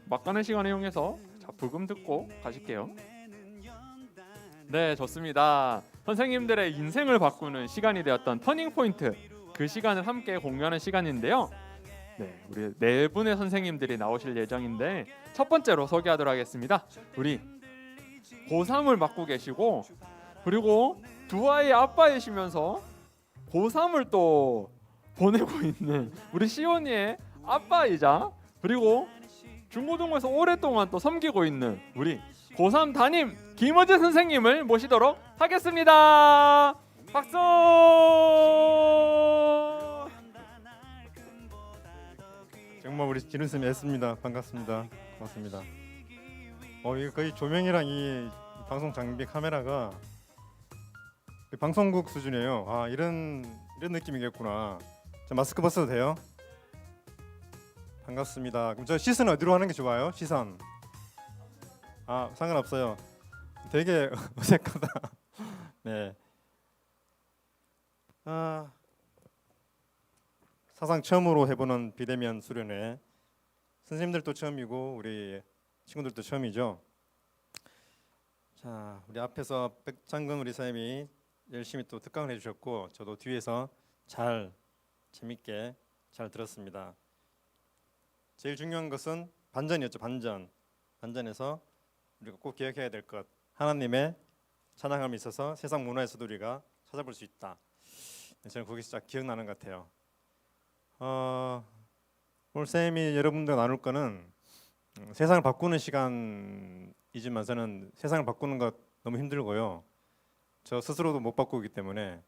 막가는 시간을 이용해서 자, 부금 듣고 가실게요. 네, 좋습니다. 선생님들의 인생을 바꾸는 시간이 되었던 터닝 포인트, 그 시간을 함께 공유하는 시간인데요. 네, 우리 네 분의 선생님들이 나오실 예정인데 첫 번째로 소개하도록 하겠습니다. 우리 고3을 맡고 계시고 그리고 두 아이의 아빠이시면서 고3을 또 보내고 있는 우리 시온이의 아빠이자 그리고 중고등부에서 오랫동안 또 섬기고 있는 우리 고3 담임 김어재 선생님을 모시도록 하겠습니다. 박수! 정말 우리 진우 쌤이 애씁니다. 반갑습니다. 고맙습니다. 이거 거의 조명이랑 이 방송 장비 카메라가 방송국 수준이에요. 아, 이런 느낌이겠구나. 자, 마스크 벗어도 돼요? 반갑습니다. 그럼 저 시선 어디로 하는 게 좋아요? 시선. 아, 상관없어요. 되게 어색하다. 네. 사상 처음으로 해보는 비대면 수련회. 선생님들도 처음이고 우리 친구들도 처음이죠. 자, 우리 앞에서 백창근 우리 선생님이 열심히 또 특강을 해주셨고 저도 뒤에서 잘 재밌게 잘 들었습니다. 제일 중요한 것은 반전이었죠. 반전에서 우리가 꼭 기억해야 될 것, 하나님의 찬양함이 있어서 세상 문화에서도 우리가 찾아볼 수 있다. 저는 그게 진짜 기억나는 것 같아요. 오늘 쌤이 여러분들 나눌 거는 세상을 바꾸는 시간이지만 저는 세상을 바꾸는 것 너무 힘들고요. 저 스스로도 못 바꾸기 때문에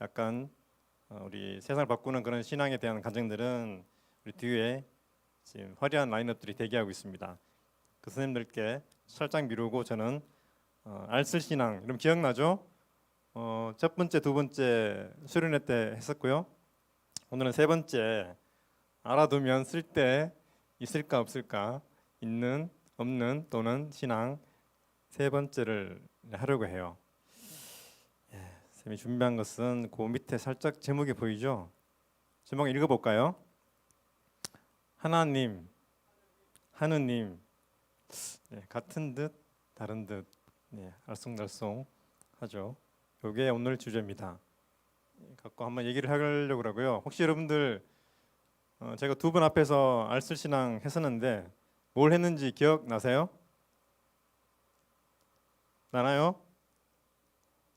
약간 우리 세상을 바꾸는 그런 신앙에 대한 과정들은 우리 뒤에 지금 화려한 라인업들이 대기하고 있습니다. 그 선생님들께 살짝 미루고 저는 알쓸신앙, 여러분 기억나죠? 첫 번째, 두 번째 수련회 때 했었고요. 오늘은 세 번째, 알아두면 쓸 때 있을까 없을까, 있는 없는 또는 신앙 세 번째를 하려고 해요. 쌤이 준비한 것은 그 밑에 살짝 제목이 보이죠? 제목 읽어볼까요? 하나님, 하느님, 같은 듯 다른 듯 알쏭달쏭 하죠. 이게 오늘 주제입니다. 갖고 한번 얘기를 하려고 하고요. 혹시 여러분들 제가 두 분 앞에서 알쓸신앙 했었는데 뭘 했는지 기억나세요? 나나요?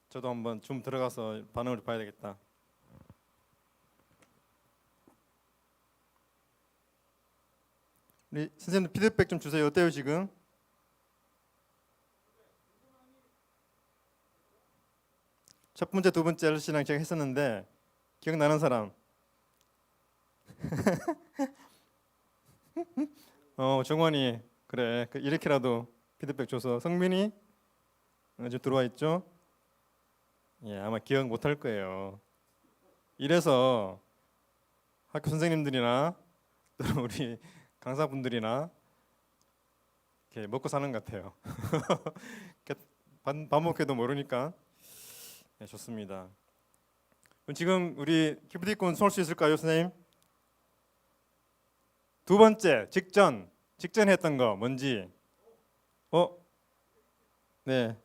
저도 한번 좀 들어가서 반응을 봐야 되겠다. 우리 선생님 피드백 좀 주세요. 어때요 지금? 첫 번째, 두 번째 알쓸신앙 제가 했었는데 기억나는 사람? 정원이 그래 이렇게라도 피드백 줘서. 성민이 지금 들어와 있죠? 예, 아마 기억 못할 거예요. 이래서 학교 선생님들이나 또 우리 강사분들이나 이렇게 먹고 사는 것 같아요. 반복해도 모르니까. 네, 좋습니다. 그럼 지금 우리 기프티콘 쏠 수 있을까요, 선생님? 두 번째, 직전 했던 거 뭔지? 네.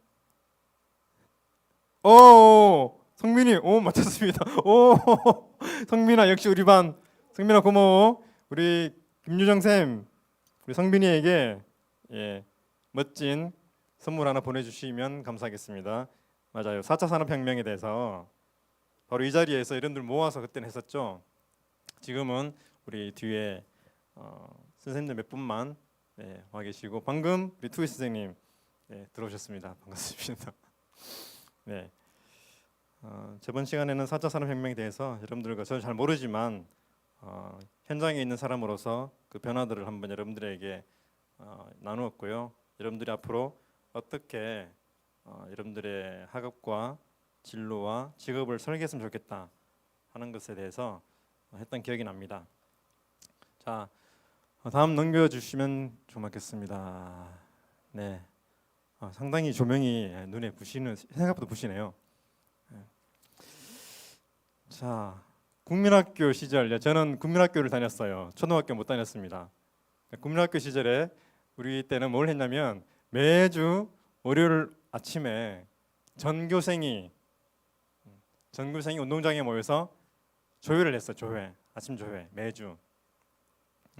성민이 맞췄습니다. 성민아 역시 우리 반. 성민아 고마워. 우리 김유정 쌤, 우리 성빈이에게 멋진 선물 하나 보내주시면 감사하겠습니다. 맞아요. 4차 산업혁명에 대해서 바로 이 자리에서 이런들 모아서 그때는 했었죠. 지금은 우리 뒤에 선생님들 몇 분만 와 계시고 방금 우리 투이 선생님 들어오셨습니다. 반갑습니다. 네. 저번 시간에는 4차 산업혁명에 대해서 여러분들과 저는 잘 모르지만 현장에 있는 사람으로서 그 변화들을 한번 여러분들에게 나누었고요. 여러분들이 앞으로 어떻게 여러분들의 학업과 진로와 직업을 설계했으면 좋겠다 하는 것에 대해서 했던 기억이 납니다. 자, 다음 넘겨주시면 좋겠습니다. 네, 상당히 조명이 눈에 부시는, 생각보다 부시네요. 자, 국민학교 시절, 저는 국민학교를 다녔어요. 초등학교 못 다녔습니다. 국민학교 시절에 우리 때는 뭘 했냐면 매주 월요일 아침에 전교생이 운동장에 모여서 조회를 했어. 조회, 아침 조회 매주.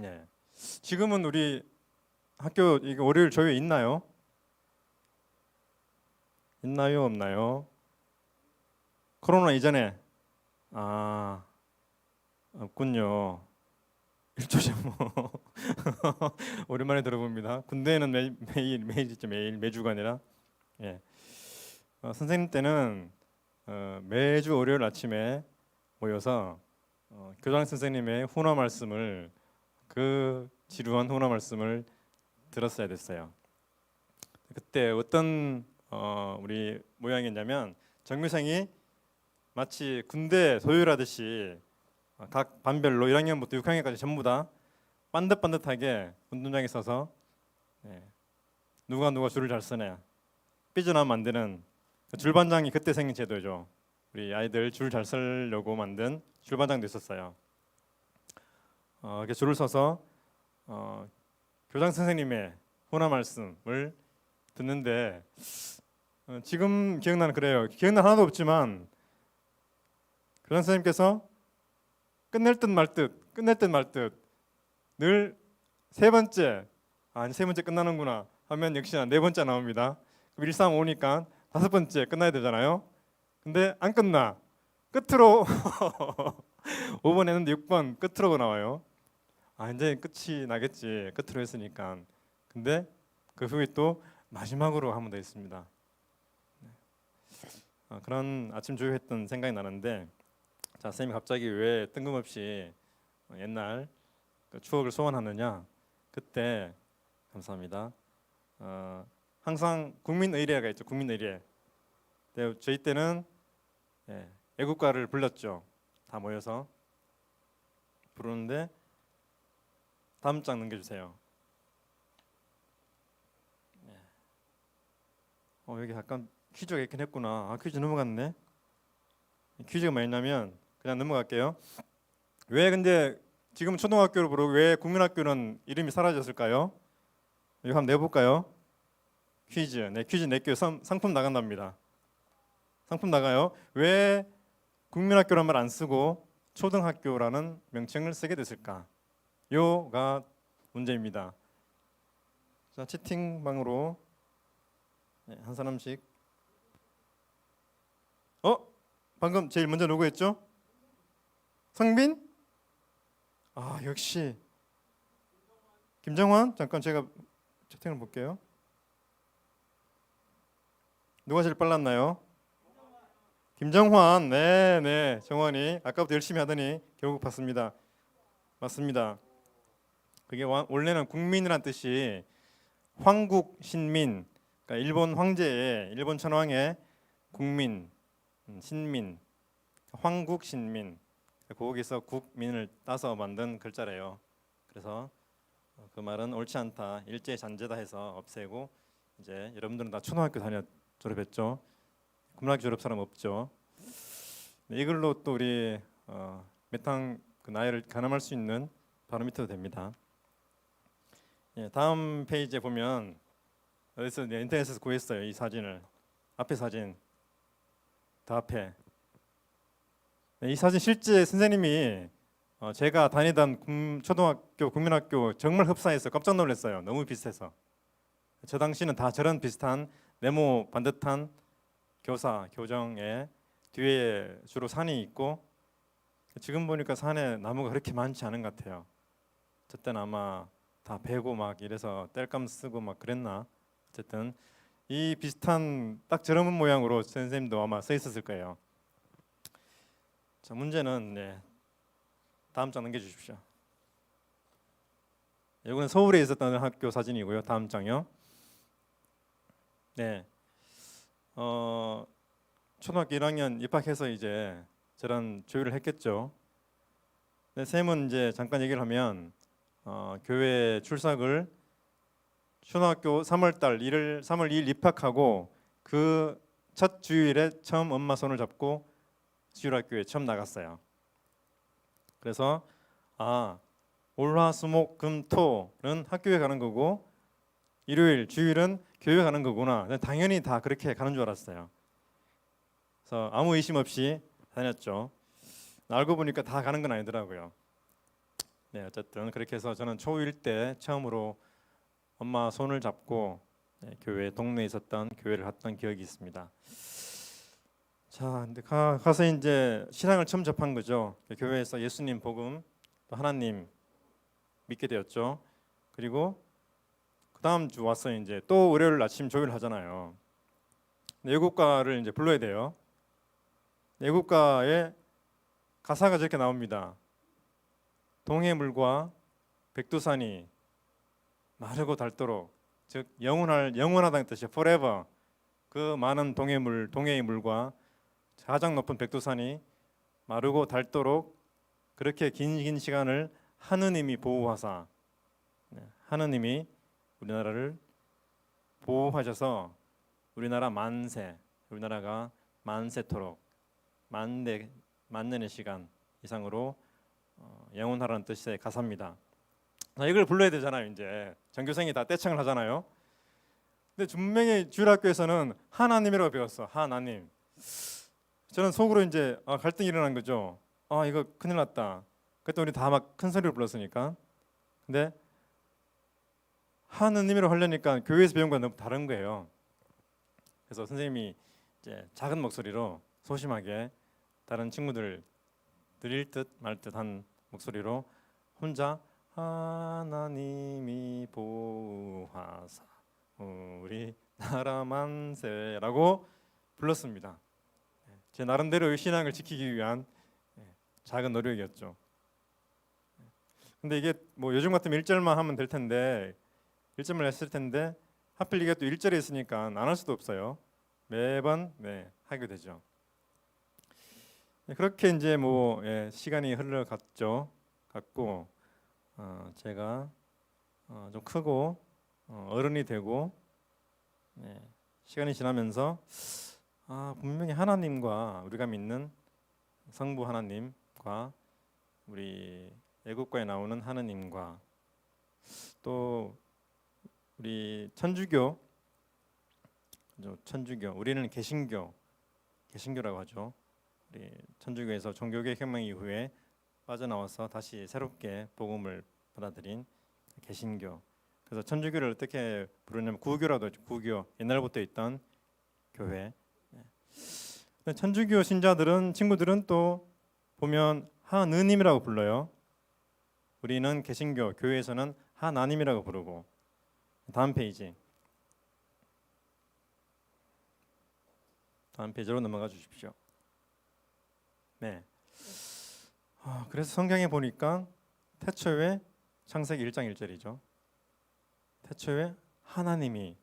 예. 지금은 우리 학교 이거 월요일 조회 있나요? 있나요, 없나요? 코로나 이전에 없군요. 일조제 뭐 오랜만에 들어봅니다. 군대에는 매일이죠. 매주가 아니라 예. 선생님 때는 매주 월요일 아침에 모여서 교장 선생님의 훈화 말씀을 그 지루한 훈화 말씀을 들었어야 됐어요. 그때 어떤 우리 모양이었냐면 정교생이 마치 군대 소율하듯이 각 반별로 1학년부터 6학년까지 전부 다 반듯반듯하게 운동장에 서서 누가 줄을 잘 서냐 삐져나오면 안 되는 줄반장이 그때 생긴 제도죠. 우리 아이들 줄 잘 서려고 만든 줄반장도 있었어요. 이렇게 줄을 서서 교장 선생님의 훈화 말씀을 듣는데 지금 기억나는 그래요. 기억나 하나도 없지만 교장 선생님께서 끝낼 듯 말 듯 늘 세 번째 끝나는구나 하면 역시나 네 번째 나옵니다. 그럼 1, 3, 5니까 다섯 번째 끝나야 되잖아요. 근데 안 끝나. 끝으로 5번 했는데 6번 끝으로 나와요. 이제 끝이 나겠지. 끝으로 했으니까. 근데 그 후에 또 마지막으로 한 번 더 있습니다. 그런 아침 조회했던 생각이 나는데 자, 선생님이 갑자기 왜 뜬금없이 옛날 그 추억을 소환하느냐? 그때 감사합니다. 항상 국민의례가 있죠. 국민의례. 저희 때는 애국가를 불렀죠. 다 모여서 부르는데 다음 장 넘겨주세요. 여기 약간 퀴즈가 있긴 했구나. 퀴즈 넘어갔네. 퀴즈가 뭐였냐면 그냥 넘어갈게요. 왜 근데 지금 초등학교로 부르고 왜 국민학교는 이름이 사라졌을까요? 이거 한번 내볼까요? 퀴즈. 퀴즈 내게요. 상품 나간답니다. 상품 나가요. 왜 국민학교란 말 안 쓰고 초등학교라는 명칭을 쓰게 됐을까? 요가 문제입니다. 자, 채팅방으로 한 사람씩. 방금 제일 먼저 누구 했죠? 성빈? 역시 김정환? 잠깐 제가 채팅을 볼게요. 누가 제일 빨랐나요? 김정환. 네. 정환이 아까부터 열심히 하더니 결국 봤습니다. 맞습니다. 그게 원래는 국민이란 뜻이 황국 신민, 그러니까 일본 황제의 일본 천황의 국민, 신민, 황국 신민. 거기서 국민을 따서 만든 글자래요. 그래서 그 말은 옳지 않다, 일제 잔재다 해서 없애고 이제 여러분들은 다 초등학교 졸업했죠. 국민학교 졸업 사람 없죠. 이 글로 또 우리 메탕 그 나이를 가늠할 수 있는 바로미터도 됩니다. 다음 페이지에 보면 어디서 인터넷에서 구했어요. 이 사진을. 앞에 사진. 더 앞에. 이 사진 실제 선생님이 제가 다니던 초등학교 국민학교 정말 흡사해서 깜짝 놀랐어요. 너무 비슷해서. 저 당시는 다 저런 비슷한 네모 반듯한 교정에 뒤에 주로 산이 있고 지금 보니까 산에 나무가 그렇게 많지 않은 것 같아요. 저 때는 아마 다 베고 막 이래서 땔감 쓰고 막 그랬나. 어쨌든 이 비슷한 딱 저런 모양으로 선생님도 아마 써 있었을 거예요. 자, 문제는 다음 장 넘겨주십시오. 이거는 서울에 있었던 학교 사진이고요. 다음 장요. 초등학교 1학년 입학해서 이제 저런 조율을 했겠죠. 쌤은 이제 잠깐 얘기를 하면 교회 출석을 초등학교 3월 2일 입학하고 그 첫 주일에 처음 엄마 손을 잡고 주일학교에 처음 나갔어요. 그래서 월화수목금토는 학교에 가는 거고 일요일 주일은 교회 가는 거구나. 당연히 다 그렇게 가는 줄 알았어요. 그래서 아무 의심 없이 다녔죠. 알고 보니까 다 가는 건 아니더라고요. 네, 어쨌든 그렇게 해서 저는 초1 때 처음으로 엄마 손을 잡고 교회 동네에 있었던 교회를 갔던 기억이 있습니다. 자, 근데 가서 이제 신앙을 처음 접한 거죠. 교회에서 예수님 복음 또 하나님 믿게 되었죠. 그리고 그 다음 주 와서 이제 또 월요일 아침 조율 하잖아요. 예국가를 이제 불러야 돼요. 예국가에 가사가 저렇게 나옵니다. 동해물과 백두산이 마르고 닳도록, 즉 영원하다는 뜻이에요. forever. 그 많은 동해의 물과 가장 높은 백두산이 마르고 닳도록 그렇게 긴 시간을 하느님이 보호하사, 하느님이 우리나라를 보호하셔서 우리나라가 만세토록 만년의 시간 이상으로 영원하라는 뜻의 가사입니다. 자, 이걸 불러야 되잖아요. 이제 전교생이 다 떼창을 하잖아요. 근데 분명히 주일학교에서는 하나님이라고 배웠어. 하나님. 저는 속으로 이제 갈등이 일어난 거죠. 이거 큰일 났다. 그때 우리 다 막 큰 소리로 불렀으니까. 근데 하느님이라고 하려니까 교회에서 배운 건 너무 다른 거예요. 그래서 선생님이 이제 작은 목소리로 소심하게 다른 친구들 들릴 듯 말 듯한 목소리로 혼자 하나님이 보호하사 우리 나라 만세라고 불렀습니다. 제 나름대로 신앙을 지키기 위한 작은 노력이었죠. 근데 이게 뭐 요즘 같으면 1절만 하면 될 텐데 1절만 했을 텐데 하필 이게 또 1절에 있으니까 안 할 수도 없어요. 매번 하게 되죠. 그렇게 이제 뭐 시간이 흘러갔고 제가 좀 크고 어른이 되고 시간이 지나면서 분명히 하나님과 우리가 믿는 성부 하나님과 우리 애국가에 나오는 하나님과 또 우리 천주교 우리는 개신교라고 하죠. 우리 천주교에서 종교개혁 혁명 이후에 빠져나와서 다시 새롭게 복음을 받아들인 개신교. 그래서 천주교를 어떻게 부르냐면 구교라도 하죠. 구교. 옛날부터 있던 교회. 천주교 친구들은 또 보면 하느님이라고 불러요. 우리는 개신교 교회에서는 하나님이라고 부르고. 다음 페이지로 넘어가 주십시오. 네. 그래서 성경에 보니까 태초에 창세기 1장 1절이죠. 태초에 하나님이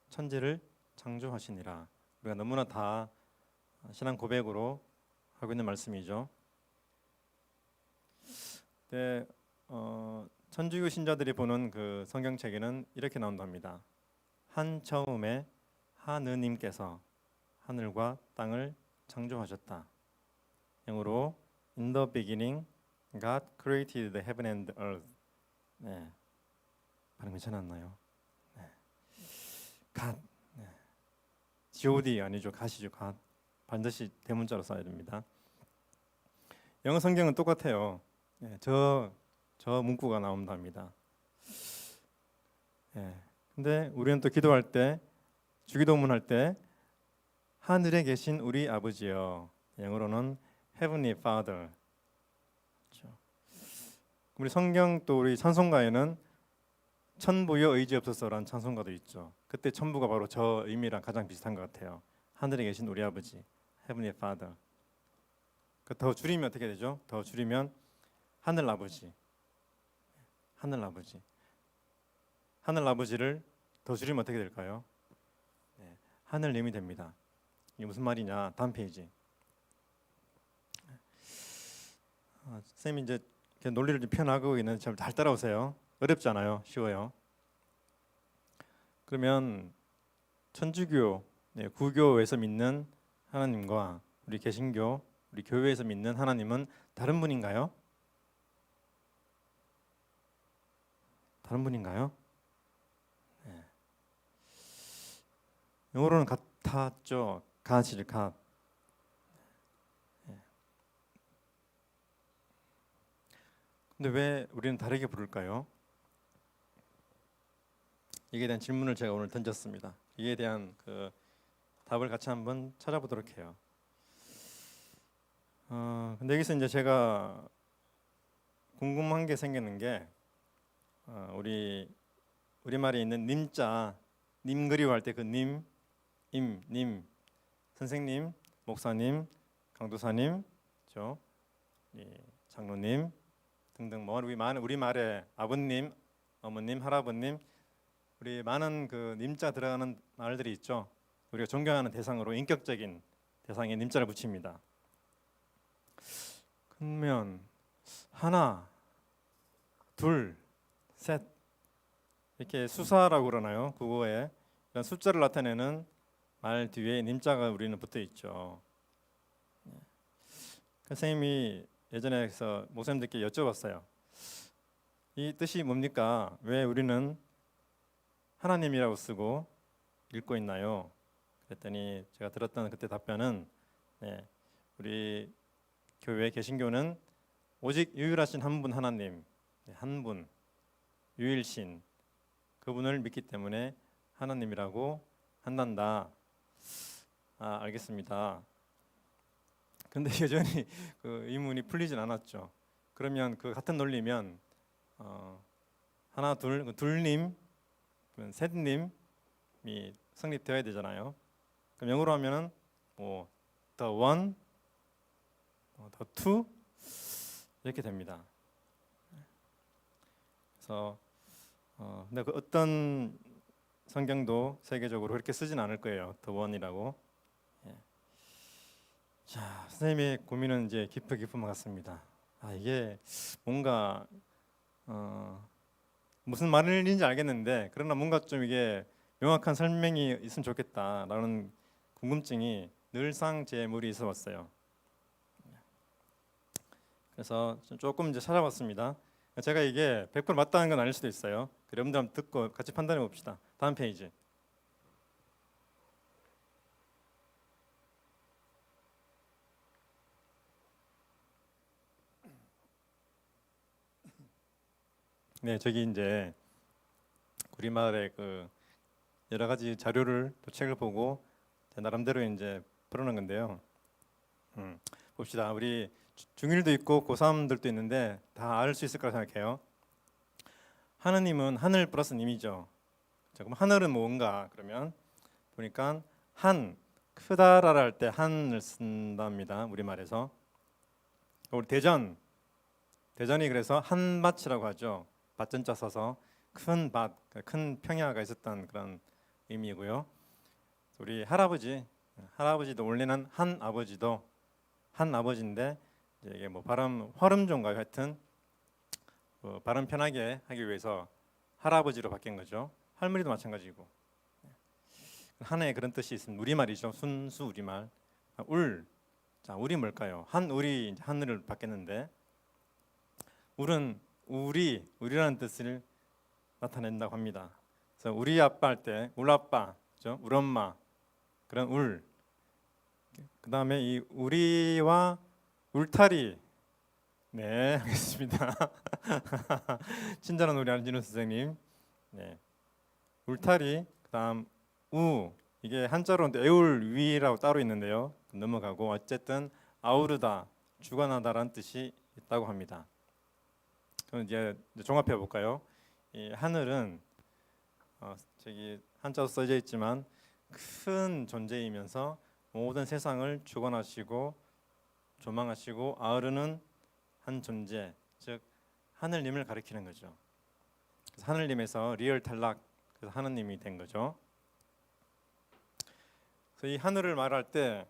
천지를 창조하시니라. 우리가 너무나 다 신앙 고백으로 하고 있는 말씀이죠. 네, 천주교 신자들이 보는 그 성경책에는 이렇게 나온답니다. 한 처음에 하느님께서 하늘과 땅을 창조하셨다. 영어로 In the beginning, God created the heaven and the earth. 네, 발음 괜찮았나요? 네. God, G-O-D 아니죠, God이죠, God. 반드시 대문자로 써야 됩니다. 영어 성경은 똑같아요. 저 문구가 나온답니다. 근데 우리는 또 기도할 때, 주기도문 할 때 하늘에 계신 우리 아버지여, 영어로는 Heavenly Father. 그렇죠. 우리 성경 또 우리 찬송가에는 천부여 의지없소서라는 찬송가도 있죠. 그때 천부가 바로 저 의미랑 가장 비슷한 것 같아요. 하늘에 계신 우리 아버지, Heavenly Father. 더 줄이면 어떻게 되죠? 더 줄이면 하늘 아버지. 하늘 아버지를 더 줄이면 어떻게 될까요? 하늘님이 됩니다. 이게 무슨 말이냐? 다음 페이지. 선생님이 이제 논리를 좀 펴나가고 있는데 잘 따라오세요. 어렵지 않아요. 쉬워요. 그러면 천주교, 구교에서 믿는 하나님과 우리 개신교, 우리 교회에서 믿는 하나님은 다른 분인가요? 다른 분인가요? 네. 영어로는 같았죠. 갓이죠, 갓. 네. 근데 왜 우리는 다르게 부를까요? 이에 대한 질문을 제가 오늘 던졌습니다. 이에 대한 그 답을 같이 한번 찾아보도록 해요. 근데 여기서 이제 제가 궁금한 게 생기는 게 우리말에 있는 님자, 님 그리워할 때 그 님, 님, 선생님, 목사님, 강도사님, 죠, 장로님 등등 뭐 우리말에 아버님, 어머님, 할아버님 우리 많은 그 님자 들어가는 말들이 있죠. 우리가 존경하는 대상으로 인격적인 대상에 님자를 붙입니다. 그러면 하나, 둘, 셋 이렇게 수사라고 그러나요? 국어에 이런 숫자를 나타내는 말 뒤에 님자가 우리는 붙어 있죠. 선생님이 예전에 목사님들께 여쭤봤어요. 이 뜻이 뭡니까? 왜 우리는 하나님이라고 쓰고 읽고 있나요? 그랬더니 제가 들었던 그때 답변은 우리 교회 개신교는 오직 유일하신 한 분 하나님, 한 분, 유일신 그분을 믿기 때문에 하나님이라고 한단다. 알겠습니다. 근데 여전히 그 의문이 풀리진 않았죠. 그러면 그 같은 논리면 하나, 둘님, 셋님이 성립되어야 되잖아요. 그럼 영어로 하면은 뭐 the one, the two 이렇게 됩니다. 그래서 근데 그 어떤 성경도 세계적으로 그렇게 쓰진 않을 거예요. the one이라고. 자, 선생님의 고민은 이제 깊은 것 같습니다. 이게 뭔가 무슨 말인지 알겠는데 그러나 뭔가 좀 이게 명확한 설명이 있으면 좋겠다라는 궁금증이 늘상 제 머리에 있어 왔어요. 그래서 조금 이제 찾아봤습니다. 제가 이게 100% 맞다는 건 아닐 수도 있어요. 여러분들 한번 듣고 같이 판단해 봅시다. 다음 페이지. 네, 저기 이제 우리말의 그 여러 가지 자료를 또 책을 보고 나름대로 이제 풀어놓은 건데요. 봅시다. 우리 중1도 있고 고3들도 있는데 다 알 수 있을 거라 생각해요. 하느님은 하늘 플러스 님이죠. 자, 그럼 하늘은 뭔가? 그러면 보니까 크다라 할 때 한을 쓴답니다. 우리말에서. 우리 대전이 그래서 한밭이라고 하죠. 밭전자 써서 큰 밭, 큰 평야가 있었던 그런 의미고요. 우리 할아버지도 원래는 한 아버지인데 이게 뭐 발음 활음종가 하여튼 발음 편하게 하기 위해서 할아버지로 바뀐 거죠. 할머니도 마찬가지고. 한에 그런 뜻이 있습니다. 우리말이죠. 순수 우리말. 자, 울이 뭘까요? 한울이 하늘을 바뀌었는데 울은 우리라는 뜻을 나타낸다고 합니다. 그래서 우리 아빠 할 때 울아빠, 그렇죠? 울엄마 그런 울. 그 다음에 이 우리와 울타리. 네, 알겠습니다. 친절한 우리 안진우 선생님. 네, 울타리. 그다음 이게 한자로는 애울위라고 따로 있는데요. 넘어가고 어쨌든 아우르다, 주관하다라는 뜻이 있다고 합니다. 그럼 이제 종합해 볼까요? 이 하늘은 저기 한자로 써져 있지만 큰 존재이면서 모든 세상을 주관하시고 조망하시고 아우르는 한 존재, 즉 하늘님을 가리키는 거죠. 그래서 하늘님에서 리얼 탈락, 그래서 하느님이 된 거죠. 그래서 이 하늘을 말할 때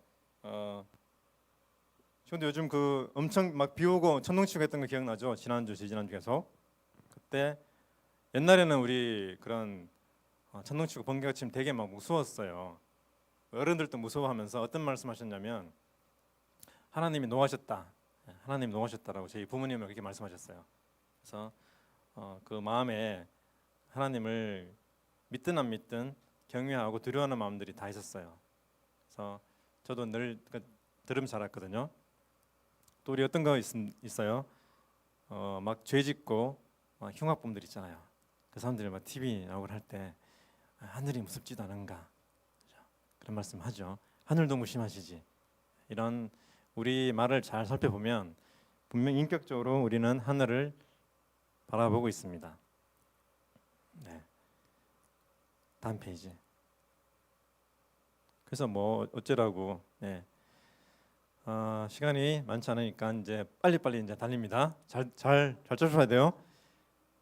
근데 요즘 그 엄청 막 비오고 천둥치고 했던 거 기억나죠? 지난주 계속. 그때 옛날에는 우리 그런 천둥치고 번개가 치면 되게 막 무서웠어요. 어른들도 무서워하면서 어떤 말씀하셨냐면 하나님이 노하셨다. 하나님 노하셨다라고 저희 부모님은 그렇게 말씀하셨어요. 그래서 그 마음에 하나님을 믿든 안 믿든 경외하고 두려워하는 마음들이 다 있었어요. 그래서 저도 늘 들으면 자랐거든요. 또 우리 어떤 거 있어요? 막 죄짓고 막 흉악범들 있잖아요. 그 사람들이 막 TV 나오고 할 때 하늘이 무섭지도 않은가, 그죠? 그런 말씀하죠. 하늘도 무심하시지. 이런 우리 말을 잘 살펴보면 분명 인격적으로 우리는 하늘을 바라보고 있습니다. 네. 다음 페이지. 그래서 뭐 어쩌라고. 네. 시간이 많지 않으니까 이제 빨리빨리 이제 달립니다. 잘 쫓아야 돼요.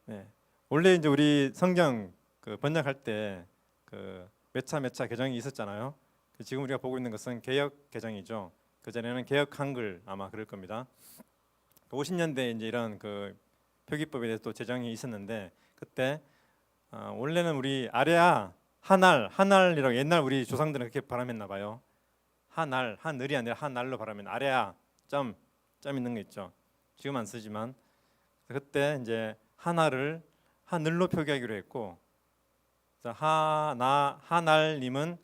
네. 원래 이제 우리 성경 그 번역할 때 그 몇 차 개정이 있었잖아요. 지금 우리가 보고 있는 것은 개역 개정이죠. 그 전에는 개역 한글 아마 그럴 겁니다. 50년대 이제 이런 그 표기법에 대해서 또 제정이 있었는데 그때 원래는 우리 아래아 하날이라고 옛날 우리 조상들은 그렇게 발음했나 봐요. 하늘이 아니라 하날로 발음하면 아래아 점 있는 거 있죠. 지금 안 쓰지만 그때 이제 하나를 하늘로 표기하기로 했고, 하날님은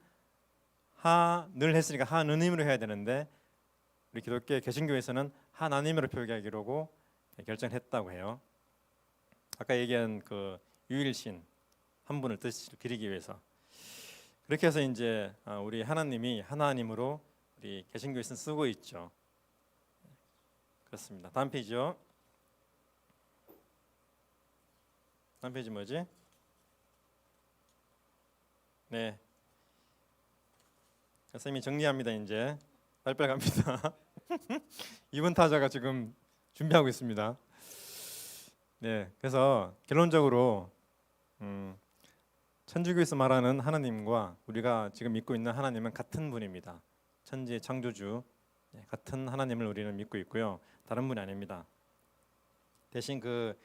하늘 했으니까 하느님으로 해야 되는데 우리 기독교 개신교에서는 하나님으로 표기하기로 결정했다고 해요. 아까 얘기한 그 유일신 한 분을 뜻을 기리기 위해서 그렇게 해서 이제 우리 하나님이 하나님으로 우리 개신교에서는 쓰고 있죠. 그렇습니다. 다음 페이지요. 다음 페이지 뭐지? 네, 선생님이 정리합니다. 이제 빨리빨리 갑니다. 이번 타자가 지금 준비하고 있습니다. 네, 그래서 결론적으로 천주교에서 말하는 하나님과 우리가 지금 믿고 있는 하나님은 같은 분입니다. 천지의 창조주, 같은 하나님을 우리는 믿고 있고요. 다른 분이 아닙니다. 대신 그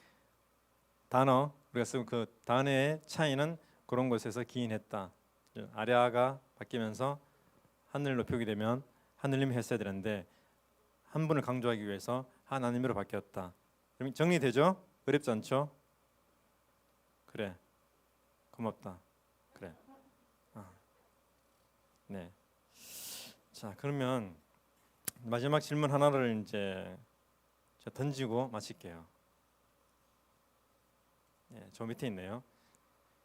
단어 우리가 쓰고 그 단어의 차이는 그런 곳에서 기인했다. 아래아가 바뀌면서 하늘로 표기되면 하늘님이 했어야 되는데 한 분을 강조하기 위해서 하나님으로 바뀌었다. 그럼 정리되죠? 어렵지 않죠? 그래, 고맙다. 그래. 네. 자, 그러면 마지막 질문 하나를 이제 던지고 마칠게요. 네, 저 밑에 있네요.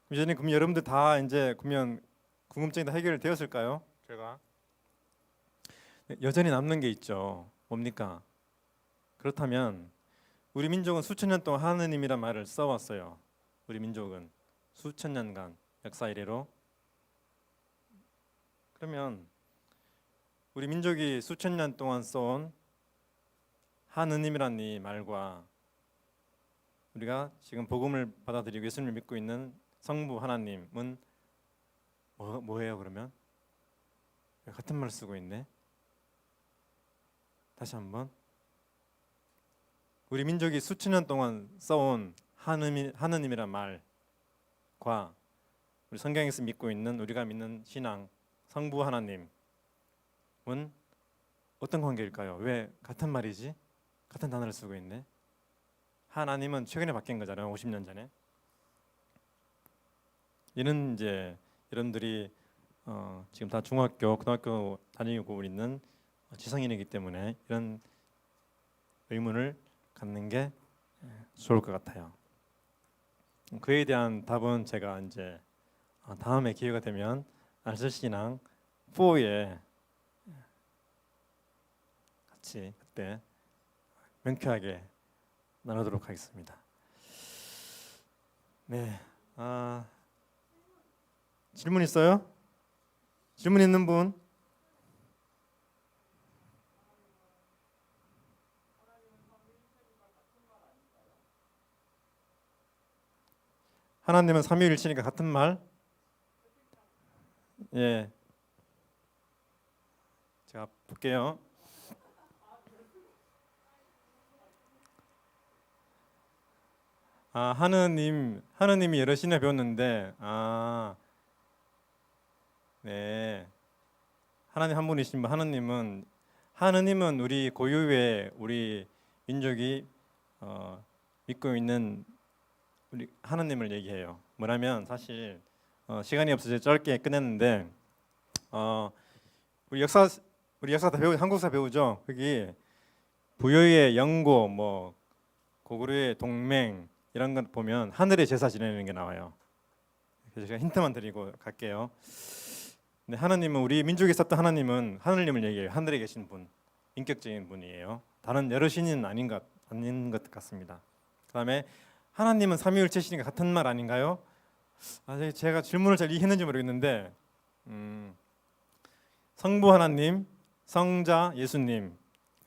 그럼 여러분들 다 이제 그러면 궁금증이 다 해결되었을까요? 제가 여전히 남는 게 있죠. 뭡니까? 그렇다면 우리 민족은 수천 년 동안 하느님이란 말을 써왔어요. 우리 민족은 수천 년간 역사 이래로. 그러면 우리 민족이 수천 년 동안 써온 하느님이란 이 말과 우리가 지금 복음을 받아들이고 예수님을 믿고 있는 성부 하나님은 뭐예요? 그러면 왜 같은 말을 쓰고 있네? 다시 한번. 우리 민족이 수천 년 동안 써온 하느님이란 말과 우리 성경에서 믿고 있는 우리가 믿는 신앙 성부 하나님은 어떤 관계일까요? 왜 같은 말이지? 같은 단어를 쓰고 있네. 하나님은 최근에 바뀐 거잖아요. 50년 전에. 이는 이제 여러분들이 지금 다 중학교, 고등학교 다니고 있는 지성인이기 때문에 이런 의문을 갖는 게 좋을 것 같아요. 그에 대한 답은 제가 이제 다음에 기회가 되면 안설신앙 4에 같이 그때 명쾌하게 나누도록 하겠습니다. 네, 질문 있어요? 질문 있는 분? 하나님은 삼위일체니까 같은 말? 예, 제가 볼게요. 하느님이 여러 신에 배웠는데, 네, 하나님 한 분이신 분, 하느님은 우리 고유의 우리 민족이 믿고 있는 우리 하나님을 얘기해요. 뭐냐면 사실 시간이 없어서 짧게 끝냈는데 우리 역사 다 한국사 배우죠. 거기 부여의 영고 뭐 고구려의 동맹 이런 것 보면 하늘의 제사 지내는 게 나와요. 그래서 제가 힌트만 드리고 갈게요. 근데 하나님은 우리 민족에 있었던 하나님은 하늘님을 얘기해요. 하늘에 계신 분, 인격적인 분이에요. 다른 여러 신은 아닌 것 같습니다. 그다음에 하나님은 삼위일체시니까 같은 말 아닌가요? 제가 질문을 잘 이해했는지 모르겠는데 성부 하나님, 성자 예수님,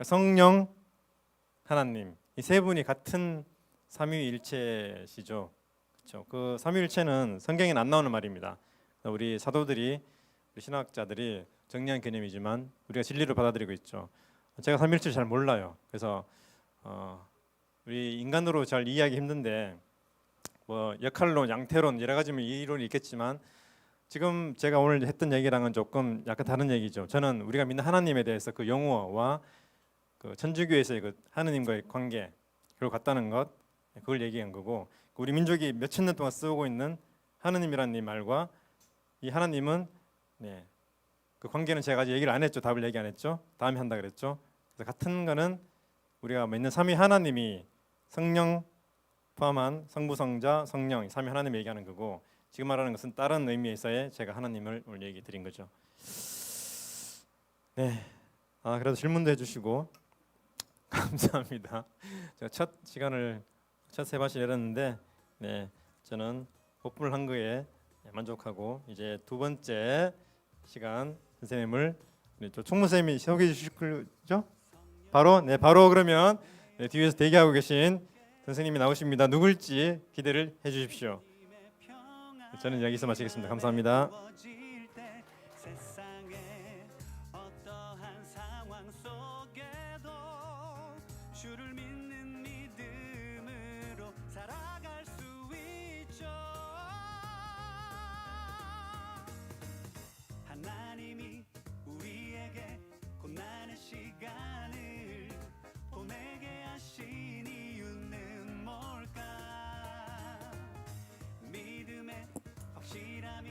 성령 하나님 이 세 분이 같은 삼위일체시죠. 그렇죠. 그 삼위일체는 성경에는 안 나오는 말입니다. 우리 사도들이 우리 신학자들이 정리한 개념이지만 우리가 진리로 받아들이고 있죠. 제가 삼위일체를 잘 몰라요. 그래서 우리 인간으로 잘 이해하기 힘든데 뭐 역할론, 양태론 여러 가지 이론이 있겠지만 지금 제가 오늘 했던 얘기랑은 조금 약간 다른 얘기죠. 저는 우리가 믿는 하나님에 대해서 그 용어와 그 천주교에서의 그 하느님과의 관계 그걸 같다는 것 그걸 얘기한 거고 우리 민족이 몇천 년 동안 쓰고 있는 하느님이라는 이 말과 이 하나님은 그 관계는 제가 아직 얘기를 안 했죠. 답을 얘기 안 했죠. 다음에 한다 그랬죠. 그래서 같은 거는 우리가 믿는 삼위 하나님이 성령 포함한 성부, 성자, 성령 삼위 하나님 얘기하는 거고 지금 말하는 것은 다른 의미에서의 제가 하나님을 오늘 얘기 드린 거죠. 네, 그래도 질문도 해주시고 감사합니다. 제가 첫 세바시 열었는데 저는 복불 한 거에 만족하고 이제 두 번째 시간 선생님을 총무 선생님이 소개해 주실 거죠? 바로 그러면 뒤에서 대기하고 계신 선생님이 나오십니다. 누굴지 기대를 해주십시오. 저는 여기서 마치겠습니다. 감사합니다. 주를 믿는 믿음으로 살아갈 수 있죠. 하나님이 우리에게 고난의 시간을 보내게 하신 이유는 뭘까? 믿음의 확실함이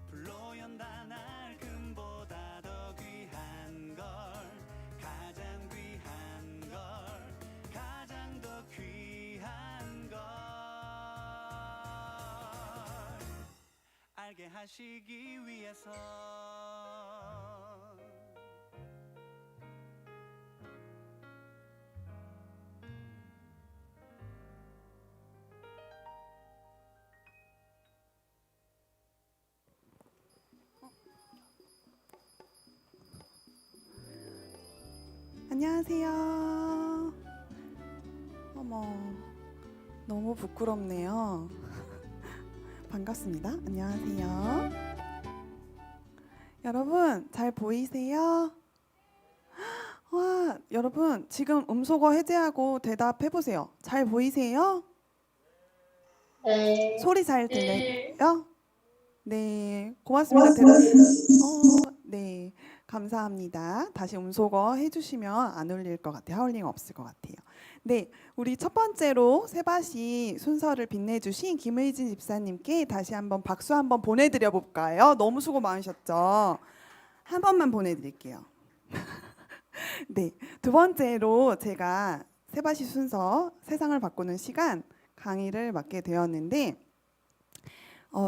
불로 연다 날 금보다 더 귀한 걸 가장 귀한 걸 가장 더 귀한 걸 알게 하시기 위해서 안녕하세요. 어머, 너무 부끄럽네요. 반갑습니다. 안녕하세요. 여러분, 잘 보이세요? 와, 여러분, 지금 음소거 해제하고 대답해 보세요. 잘 보이세요? 네. 소리 잘 네. 들려요? 네, 고맙습니다. 네, 감사합니다. 다시 음소거 해주시면 안 울릴 것 같아요. 하울링 없을 것 같아요. 네, 우리 첫 번째로 세바시 순서를 빛내주신 김의진 집사님께 다시 한번 박수 한번 보내드려 볼까요? 너무 수고 많으셨죠? 한 번만 보내드릴게요. 네, 두 번째로 제가 세바시 순서 세상을 바꾸는 시간 강의를 맡게 되었는데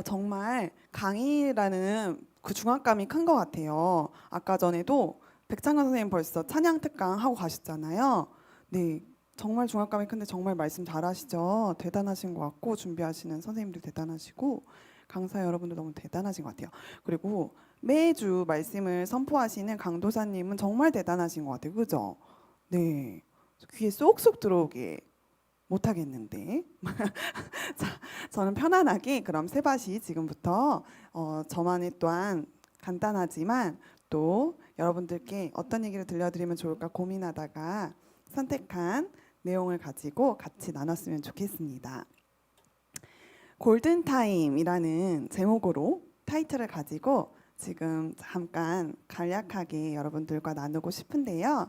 정말 강의라는 그 중압감이 큰 것 같아요. 아까 전에도 백창관 선생님 벌써 찬양 특강 하고 가셨잖아요. 네, 정말 중압감이 큰데 정말 말씀 잘하시죠. 대단하신 것 같고 준비하시는 선생님들 대단하시고 강사 여러분들 너무 대단하신 것 같아요. 그리고 매주 말씀을 선포하시는 강도사님은 정말 대단하신 것 같아요. 그죠? 네, 귀에 쏙쏙 들어오게 못하겠는데 자, 저는 편안하게 그럼 세바시 지금부터 저만의 또한 간단하지만 또 여러분들께 어떤 얘기를 들려드리면 좋을까 고민하다가 선택한 내용을 가지고 같이 나눴으면 좋겠습니다. 골든타임이라는 제목으로 타이틀을 가지고 지금 잠깐 간략하게 여러분들과 나누고 싶은데요.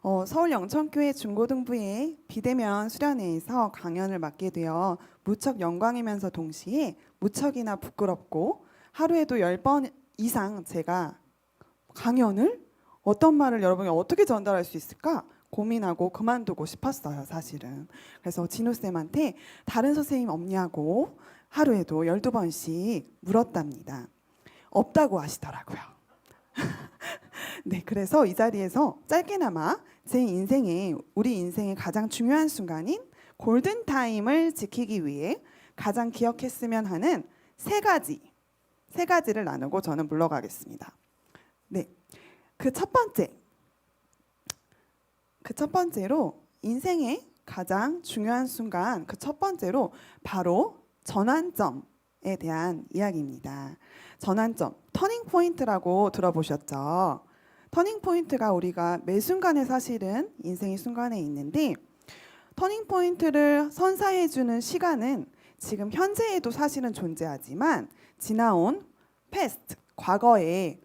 서울 영천교회 중고등부의 비대면 수련회에서 강연을 맡게 되어 무척 영광이면서 동시에 무척이나 부끄럽고 하루에도 10번 이상 제가 강연을 어떤 말을 여러분이 어떻게 전달할 수 있을까 고민하고 그만두고 싶었어요, 사실은. 그래서 진우쌤한테 다른 선생님 없냐고 하루에도 12번씩 물었답니다. 없다고 하시더라고요. 네, 그래서 이 자리에서 짧게나마 제 인생에 우리 인생의 가장 중요한 순간인 골든 타임을 지키기 위해 가장 기억했으면 하는 세 가지를 나누고 저는 물러가겠습니다. 네, 그 첫 번째로 인생의 가장 중요한 순간 그 첫 번째로 바로 전환점에 대한 이야기입니다. 전환점, 터닝 포인트라고 들어보셨죠? 터닝 포인트가 우리가 매 순간에 사실은 인생의 순간에 있는데 터닝 포인트를 선사해 주는 시간은 지금 현재에도 사실은 존재하지만 지나온 past, 과거에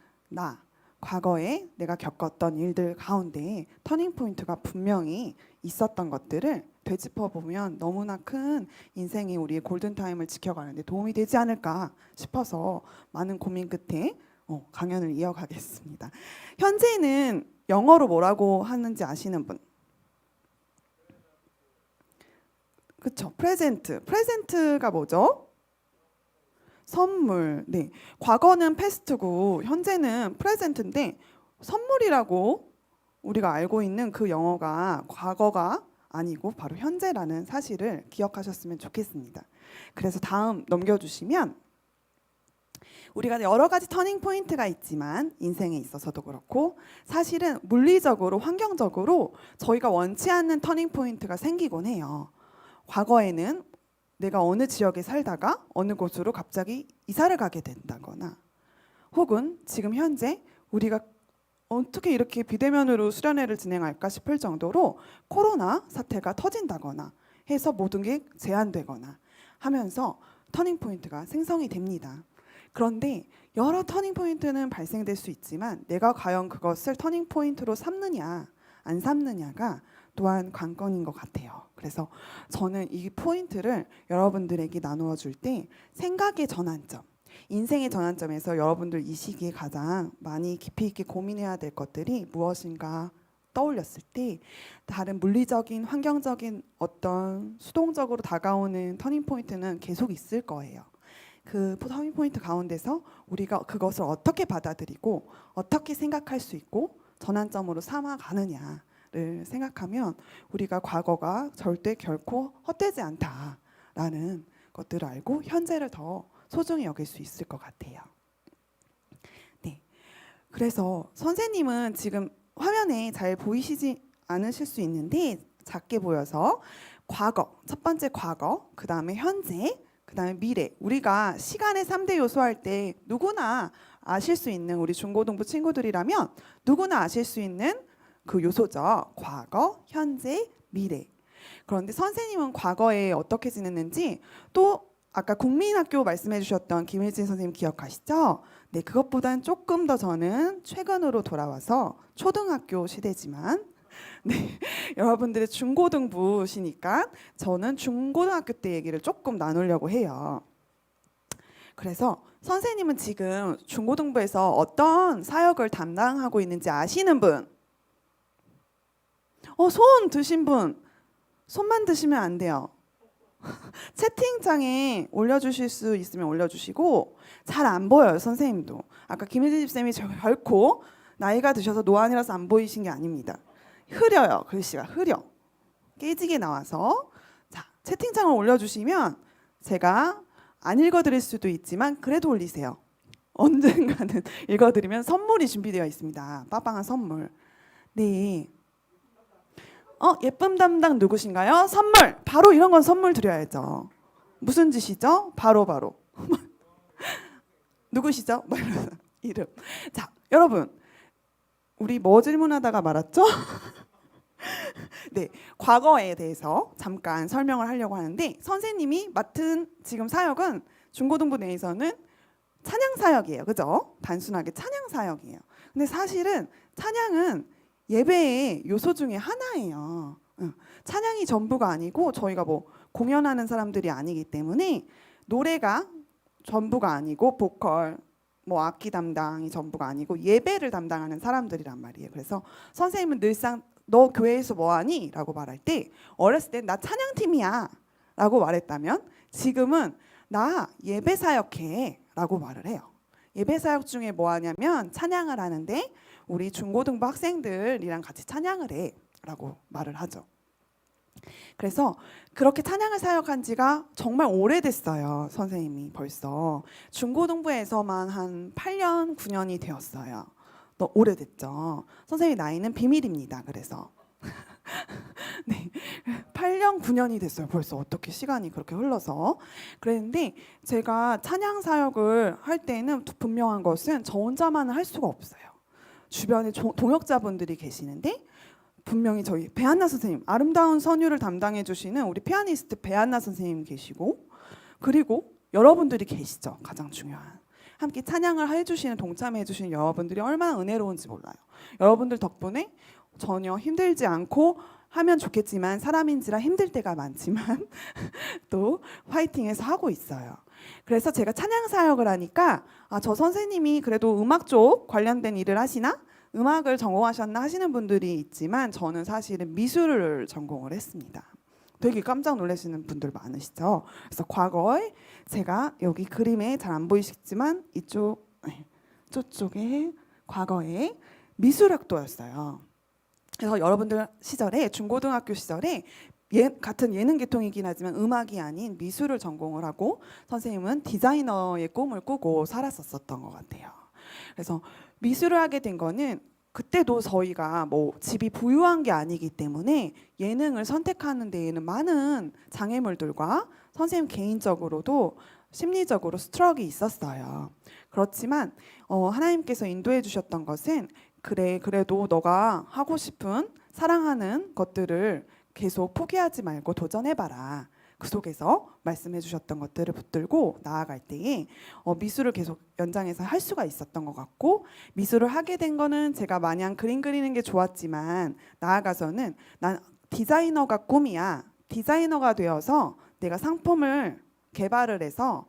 내가 겪었던 일들 가운데 터닝 포인트가 분명히 있었던 것들을 되짚어 보면 너무나 큰 인생이 우리의 골든 타임을 지켜가는데 도움이 되지 않을까 싶어서 많은 고민 끝에 강연을 이어가겠습니다. 현재는 영어로 뭐라고 하는지 아시는 분? 그렇죠. 프레젠트가 뭐죠? 선물. 네. 과거는 패스트고 현재는 프레젠트인데 선물이라고 우리가 알고 있는 그 영어가 과거가 아니고 바로 현재라는 사실을 기억하셨으면 좋겠습니다. 그래서 다음 넘겨주시면 우리가 여러 가지 터닝 포인트가 있지만 인생에 있어서도 그렇고 사실은 물리적으로 환경적으로 저희가 원치 않는 터닝 포인트가 생기곤 해요. 과거에는 내가 어느 지역에 살다가 어느 곳으로 갑자기 이사를 가게 된다거나 혹은 지금 현재 우리가 어떻게 이렇게 비대면으로 수련회를 진행할까 싶을 정도로 코로나 사태가 터진다거나 해서 모든 게 제한되거나 하면서 터닝 포인트가 생성이 됩니다. 그런데 여러 터닝 포인트는 발생될 수 있지만 내가 과연 그것을 터닝 포인트로 삼느냐 안 삼느냐가 또한 관건인 것 같아요. 그래서 저는 이 포인트를 여러분들에게 나누어 줄 때 생각의 전환점, 인생의 전환점에서 여러분들 이 시기에 가장 많이 깊이 있게 고민해야 될 것들이 무엇인가 떠올렸을 때 다른 물리적인 환경적인 어떤 수동적으로 다가오는 터닝 포인트는 계속 있을 거예요. 그 터닝 포인트 가운데서 우리가 그것을 어떻게 받아들이고 어떻게 생각할 수 있고 전환점으로 삼아가느냐를 생각하면 우리가 과거가 절대 결코 헛되지 않다라는 것들을 알고 현재를 더 소중히 여길 수 있을 것 같아요. 네, 그래서 선생님은 지금 화면에 잘 보이시지 않으실 수 있는데 작게 보여서 과거, 첫 번째 과거, 그 다음에 현재, 그 다음에 미래. 우리가 시간의 3대 요소 할 때 누구나 아실 수 있는 우리 중고등부 친구들이라면 누구나 아실 수 있는 그 요소죠. 과거, 현재, 미래. 그런데 선생님은 과거에 어떻게 지냈는지 또 아까 국민학교 말씀해 주셨던 김일진 선생님 기억하시죠? 네, 그것보다는 조금 더 저는 최근으로 돌아와서 초등학교 시대지만 네, 여러분들의 중고등부시니까 저는 중고등학교 때 얘기를 조금 나누려고 해요. 그래서 선생님은 지금 중고등부에서 어떤 사역을 담당하고 있는지 아시는 분? 손 드신 분? 손만 드시면 안 돼요. 채팅창에 올려주실 수 있으면 올려주시고 잘 안 보여요, 선생님도. 아까 김혜진 집쌤이 결코 나이가 드셔서 노안이라서 안 보이신 게 아닙니다. 흐려요, 글씨가 흐려. 깨지게 나와서 자, 채팅창을 올려주시면 제가 안 읽어드릴 수도 있지만 그래도 올리세요. 언젠가는 읽어드리면 선물이 준비되어 있습니다. 빠빵한 선물. 네. 예쁨 담당 누구신가요? 선물. 바로 이런 건 선물 드려야죠. 무슨 짓이죠? 바로. 누구시죠? 이름. 자, 여러분. 우리 뭐 질문하다가 말았죠? 네, 과거에 대해서 잠깐 설명을 하려고 하는데 선생님이 맡은 지금 사역은 중고등부 내에서는 찬양 사역이에요. 그죠? 단순하게 찬양 사역이에요. 근데 사실은 찬양은 예배의 요소 중에 하나예요. 찬양이 전부가 아니고 저희가 뭐 공연하는 사람들이 아니기 때문에 노래가 전부가 아니고 보컬, 뭐 악기 담당이 전부가 아니고 예배를 담당하는 사람들이란 말이에요. 그래서 선생님은 늘상 너 교회에서 뭐하니? 라고 말할 때 어렸을 때 나 찬양팀이야 라고 말했다면 지금은 나 예배 사역해 라고 말을 해요. 예배 사역 중에 뭐 하냐면 찬양을 하는데 우리 중고등부 학생들이랑 같이 찬양을 해 라고 말을 하죠. 그래서 그렇게 찬양을 사역한 지가 정말 오래됐어요. 선생님이 벌써 중고등부에서만 한 8년, 9년이 되었어요. 너 오래됐죠. 선생님 나이는 비밀입니다. 그래서 네, 8년, 9년이 됐어요. 벌써 어떻게 시간이 그렇게 흘러서. 그랬는데 제가 찬양 사역을 할 때는 분명한 것은 저 혼자만은 할 수가 없어요. 주변에 동역자분들이 계시는데 분명히 저희 배한나 선생님, 아름다운 선율을 담당해 주시는 우리 피아니스트 배한나 선생님 계시고 그리고 여러분들이 계시죠. 가장 중요한. 함께 찬양을 해주시는 동참해 주시는 여러분들이 얼마나 은혜로운지 몰라요. 여러분들 덕분에 전혀 힘들지 않고 하면 좋겠지만 사람인지라 힘들 때가 많지만 또 화이팅해서 하고 있어요. 그래서 제가 찬양 사역을 하니까 저 선생님이 그래도 음악 쪽 관련된 일을 하시나? 음악을 전공하셨나 하시는 분들이 있지만 저는 사실은 미술을 전공을 했습니다. 되게 깜짝 놀라시는 분들 많으시죠. 그래서 과거에 제가 여기 그림에 잘 안 보이시겠지만 저쪽에 과거에 미술학도였어요. 그래서 여러분들 시절에 중고등학교 시절에 같은 예능 계통이긴 하지만 음악이 아닌 미술을 전공을 하고 선생님은 디자이너의 꿈을 꾸고 살았었던 것 같아요. 그래서 미술을 하게 된 거는 그때도 저희가 뭐 집이 부유한 게 아니기 때문에 예능을 선택하는 데에는 많은 장애물들과 선생님 개인적으로도 심리적으로 스트럭이 있었어요. 그렇지만 하나님께서 인도해 주셨던 것은 그래도 너가 하고 싶은 사랑하는 것들을 계속 포기하지 말고 도전해봐라. 그 속에서 말씀해 주셨던 것들을 붙들고 나아갈 때에 미술을 계속 연장해서 할 수가 있었던 것 같고 미술을 하게 된 거는 제가 마냥 그림 그리는 게 좋았지만 나아가서는 난 디자이너가 꿈이야. 디자이너가 되어서 내가 상품을 개발을 해서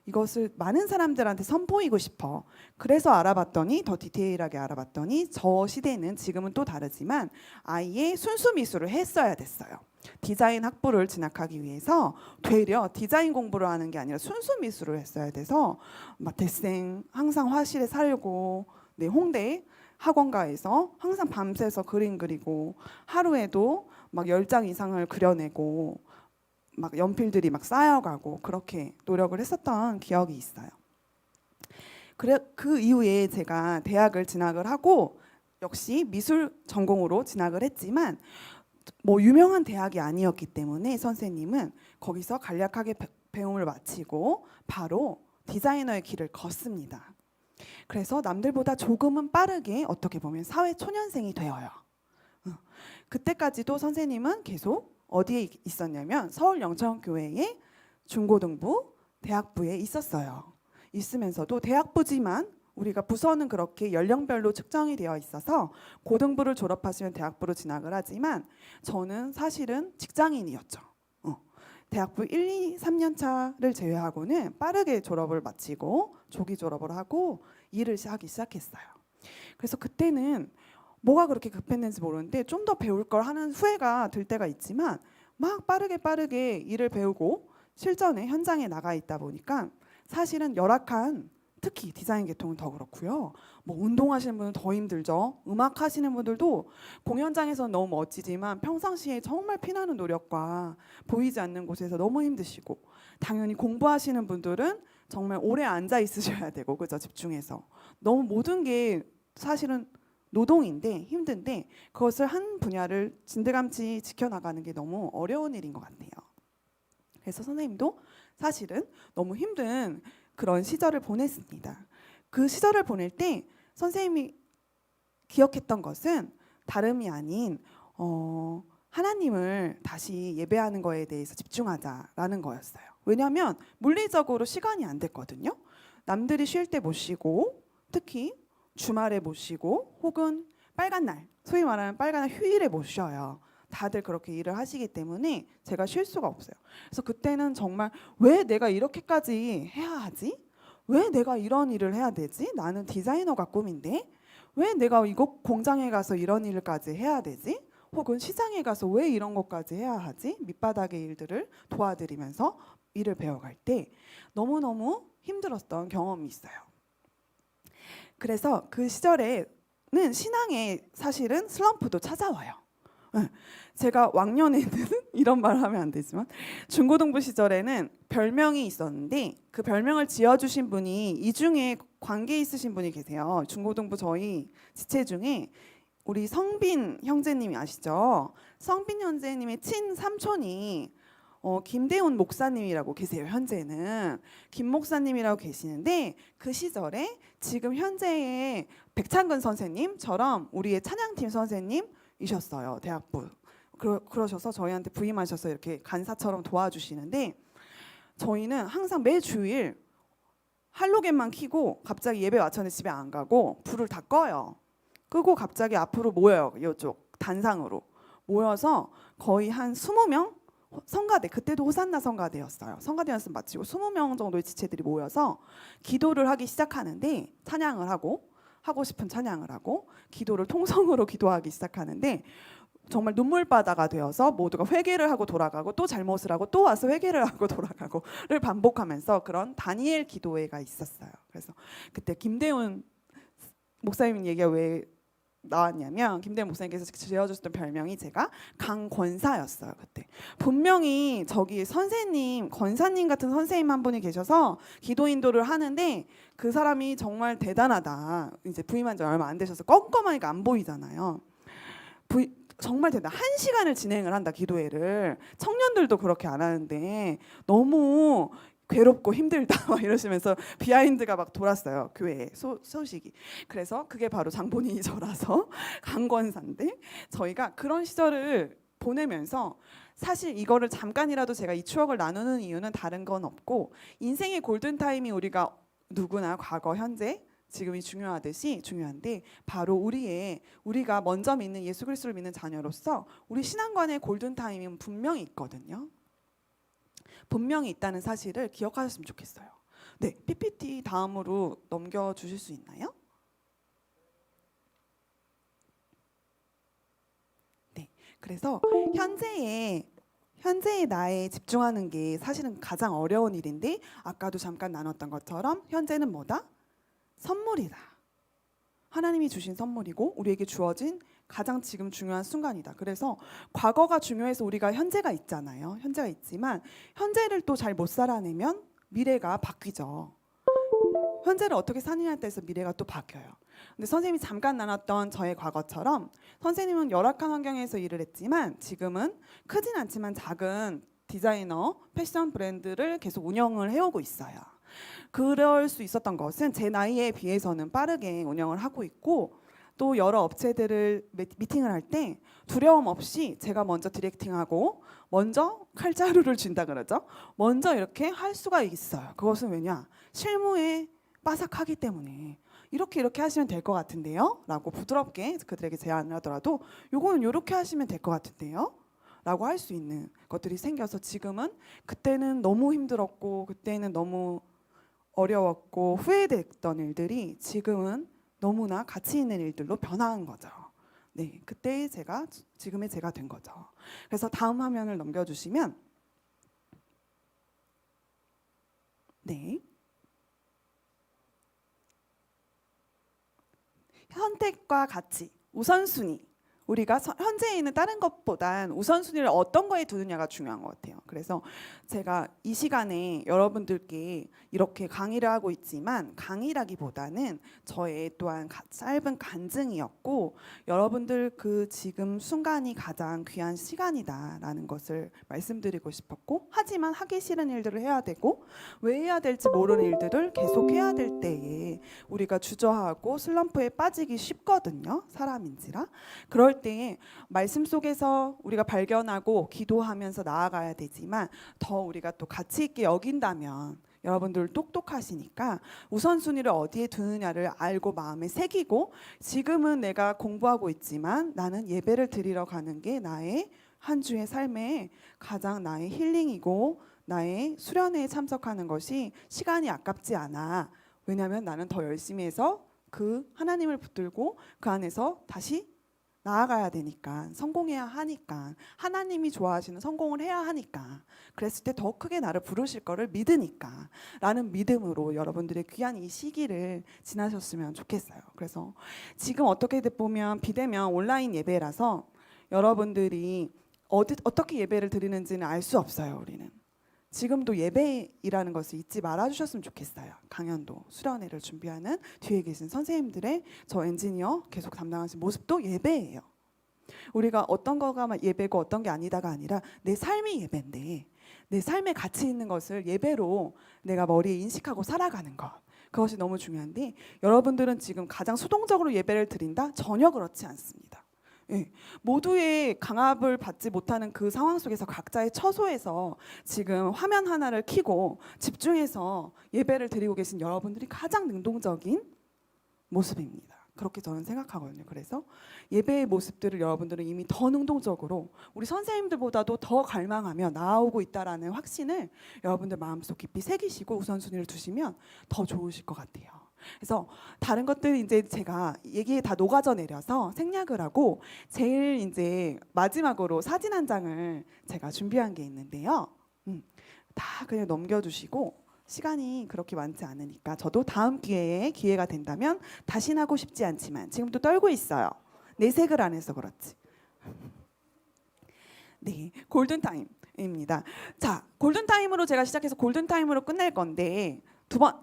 이것을 많은 사람들한테 선보이고 싶어. 그래서 알아봤더니 더 디테일하게 알아봤더니 저 시대는 지금은 또 다르지만 아예 순수 미술을 했어야 됐어요. 디자인 학부를 진학하기 위해서 되려 디자인 공부를 하는 게 아니라 순수 미술을 했어야 돼서 막 대생 항상 화실에 살고 홍대 학원가에서 항상 밤새서 그림 그리고 하루에도 막 10장 이상을 그려내고 막 연필들이 막 쌓여가고 그렇게 노력을 했었던 기억이 있어요. 그 이후에 제가 대학을 진학을 하고 역시 미술 전공으로 진학을 했지만 뭐 유명한 대학이 아니었기 때문에 선생님은 거기서 간략하게 배움을 마치고 바로 디자이너의 길을 걷습니다. 그래서 남들보다 조금은 빠르게 어떻게 보면 사회 초년생이 되어요. 그때까지도 선생님은 계속 어디에 있었냐면 서울 영천교회의 중고등부 대학부에 있었어요. 있으면서도 대학부지만 우리가 부서는 그렇게 연령별로 측정이 되어 있어서 고등부를 졸업하시면 대학부로 진학을 하지만 저는 사실은 직장인이었죠. 대학부 1, 2, 3년 차를 제외하고는 빠르게 졸업을 마치고 조기 졸업을 하고 일을 하기 시작했어요. 그래서 그때는 뭐가 그렇게 급했는지 모르는데 좀 더 배울 걸 하는 후회가 들 때가 있지만 막 빠르게 일을 배우고 실전에 현장에 나가 있다 보니까 사실은 열악한 특히 디자인 계통은 더 그렇고요. 뭐 운동하시는 분은 더 힘들죠. 음악 하시는 분들도 공연장에서는 너무 멋지지만 평상시에 정말 피나는 노력과 보이지 않는 곳에서 너무 힘드시고 당연히 공부하시는 분들은 정말 오래 앉아 있으셔야 되고 그죠? 집중해서 너무 모든 게 사실은 노동인데 힘든데 그것을 한 분야를 진드감치 지켜나가는 게 너무 어려운 일인 것 같아요. 그래서 선생님도 사실은 너무 힘든 그런 시절을 보냈습니다. 그 시절을 보낼 때 선생님이 기억했던 것은 다름이 아닌 하나님을 다시 예배하는 거에 대해서 집중하자라는 거였어요. 왜냐하면 물리적으로 시간이 안 됐거든요. 남들이 쉴 때 못 쉬고 특히 주말에 못 쉬고 혹은 빨간 날 소위 말하는 빨간 휴일에 못 쉬어요. 다들 그렇게 일을 하시기 때문에 제가 쉴 수가 없어요. 그래서 그때는 정말 왜 내가 이렇게까지 해야 하지? 왜 내가 이런 일을 해야 되지? 나는 디자이너가 꿈인데 왜 내가 이거 공장에 가서 이런 일까지 해야 되지? 혹은 시장에 가서 왜 이런 것까지 해야 하지? 밑바닥의 일들을 도와드리면서 일을 배워갈 때 너무너무 힘들었던 경험이 있어요. 그래서 그 시절에는 신앙에 사실은 슬럼프도 찾아와요. 제가 왕년에는 이런 말 하면 안 되지만 중고등부 시절에는 별명이 있었는데 그 별명을 지어주신 분이 이 중에 관계 있으신 분이 계세요. 중고등부 저희 지체 중에 우리 성빈 형제님이 아시죠? 성빈 형제님의 친삼촌이 김대훈 목사님이라고 계세요. 현재는 김 목사님이라고 계시는데 그 시절에 지금 현재의 백창근 선생님처럼 우리의 찬양팀 선생님이셨어요. 대학부. 그러셔서 저희한테 부임하셔서 이렇게 간사처럼 도와주시는데 저희는 항상 매주일 할로겐만 켜고 갑자기 예배 마쳤는데 집에 안 가고 불을 다 꺼요. 끄고 갑자기 앞으로 모여요. 이쪽 단상으로 모여서 거의 한 20명 성가대, 그때도 호산나 성가대였어요. 성가대 연습 마치고 20명 정도의 지체들이 모여서 기도를 하기 시작하는데 찬양을 하고 싶은 찬양을 하고 기도를 통성으로 기도하기 시작하는데 정말 눈물바다가 되어서 모두가 회개를 하고 돌아가고 또 잘못을 하고 또 와서 회개를 하고 돌아가고를 반복하면서 그런 다니엘 기도회가 있었어요. 그래서 그때 김대훈 목사님 얘기가 왜 나왔냐면 김대훈 목사님께서 지어주셨던 별명이 제가 강권사였어요. 그때 분명히 저기 선생님 권사님 같은 선생님 한 분이 계셔서 기도 인도를 하는데 그 사람이 정말 대단하다. 이제 부임한 지 얼마 안 되셔서 껌껌하니까 안 보이잖아요. 정말 대단. 1시간을 진행을 한다 기도회를. 청년들도 그렇게 안 하는데 너무 괴롭고 힘들다 막 이러시면서 비하인드가 막 돌았어요. 교회에 소식이. 그래서 그게 바로 장본인이 저라서 강권사인데 저희가 그런 시절을 보내면서 사실 이거를 잠깐이라도 제가 이 추억을 나누는 이유는 다른 건 없고 인생의 골든타임이 우리가 누구나 과거 현재 지금이 중요하듯이 중요한데 바로 우리가 먼저 믿는 예수 그리스도를 믿는 자녀로서 우리 신앙관의 골든타임은 분명히 있거든요. 분명히 있다는 사실을 기억하셨으면 좋겠어요. 네, PPT 다음으로 넘겨주실 수 있나요? 네, 그래서 현재의 나에 집중하는 게 사실은 가장 어려운 일인데 아까도 잠깐 나눴던 것처럼 현재는 뭐다? 선물이다. 하나님이 주신 선물이고 우리에게 주어진 가장 지금 중요한 순간이다. 그래서 과거가 중요해서 우리가 현재가 있잖아요. 현재가 있지만 현재를 또 잘 못 살아내면 미래가 바뀌죠. 현재를 어떻게 사느냐에 따라서 미래가 또 바뀌어요. 근데 선생님이 잠깐 나눴던 저의 과거처럼 선생님은 열악한 환경에서 일을 했지만 지금은 크진 않지만 작은 디자이너 패션 브랜드를 계속 운영을 해오고 있어요. 그럴 수 있었던 것은 제 나이에 비해서는 빠르게 운영을 하고 있고 또 여러 업체들을 미팅을 할 때 두려움 없이 제가 먼저 디렉팅하고 먼저 칼자루를 쥔다 그러죠. 먼저 이렇게 할 수가 있어요. 그것은 왜냐? 실무에 빠삭하기 때문에 이렇게 하시면 될 것 같은데요? 라고 부드럽게 그들에게 제안을 하더라도 요거는 이렇게 하시면 될 것 같은데요? 라고 할 수 있는 것들이 생겨서 지금은 그때는 너무 힘들었고 그때는 너무 어려웠고 후회됐던 일들이 지금은 너무나 가치 있는 일들로 변화한 거죠. 네, 그때 지금의 제가 된 거죠. 그래서 다음 화면을 넘겨주시면 네, 선택과 가치, 우선순위. 우리가 현재에 있는 다른 것보단 우선순위를 어떤 거에 두느냐가 중요한 것 같아요. 그래서 제가 이 시간에 여러분들께 이렇게 강의를 하고 있지만 강의라기보다는 저의 또한 짧은 간증이었고 여러분들 그 지금 순간이 가장 귀한 시간이다라는 것을 말씀드리고 싶었고 하지만 하기 싫은 일들을 해야 되고 왜 해야 될지 모르는 일들을 계속 해야 될 때에 우리가 주저하고 슬럼프에 빠지기 쉽거든요. 사람인지라. 그럴 때에 말씀 속에서 우리가 발견하고 기도하면서 나아가야 되지만 더 우리가 또 가치 있게 여긴다면 여러분들 똑똑하시니까 우선순위를 어디에 두느냐를 알고 마음에 새기고 지금은 내가 공부하고 있지만 나는 예배를 드리러 가는 게 나의 한 주의 삶에 가장 나의 힐링이고 나의 수련회에 참석하는 것이 시간이 아깝지 않아. 왜냐하면 나는 더 열심히 해서 그 하나님을 붙들고 그 안에서 다시 나아가야 되니까 성공해야 하니까 하나님이 좋아하시는 성공을 해야 하니까 그랬을 때 더 크게 나를 부르실 거를 믿으니까 라는 믿음으로 여러분들의 귀한 이 시기를 지나셨으면 좋겠어요. 그래서 지금 어떻게 보면 비대면 온라인 예배라서 여러분들이 어떻게 예배를 드리는지는 알 수 없어요. 우리는 지금도 예배이라는 것을 잊지 말아주셨으면 좋겠어요. 강연도 수련회를 준비하는 뒤에 계신 선생님들의 저 엔지니어 계속 담당하신 모습도 예배예요. 우리가 어떤 거가 예배고 어떤 게 아니다가 아니라 내 삶이 예배인데 내 삶에 가치 있는 것을 예배로 내가 머리에 인식하고 살아가는 것, 그것이 너무 중요한데 여러분들은 지금 가장 수동적으로 예배를 드린다? 전혀 그렇지 않습니다. 예, 모두의 강압을 받지 못하는 그 상황 속에서 각자의 처소에서 지금 화면 하나를 켜고 집중해서 예배를 드리고 계신 여러분들이 가장 능동적인 모습입니다. 그렇게 저는 생각하거든요. 그래서 예배의 모습들을 여러분들은 이미 더 능동적으로 우리 선생님들보다도 더 갈망하며 나아오고 있다라는 확신을 여러분들 마음속 깊이 새기시고 우선순위를 두시면 더 좋으실 것 같아요. 그래서 다른 것들 이제 제가 얘기에 다 녹아져 내려서 생략을 하고 제일 이제 마지막으로 사진 한 장을 제가 준비한 게 있는데요. 다 그냥 넘겨주시고 시간이 그렇게 많지 않으니까 저도 다음 기회에 기회가 된다면 다시 하고 싶지 않지만 지금도 떨고 있어요. 내색을 안 해서 그렇지. 네, 골든타임입니다. 자, 골든타임으로 제가 시작해서 골든타임으로 끝낼 건데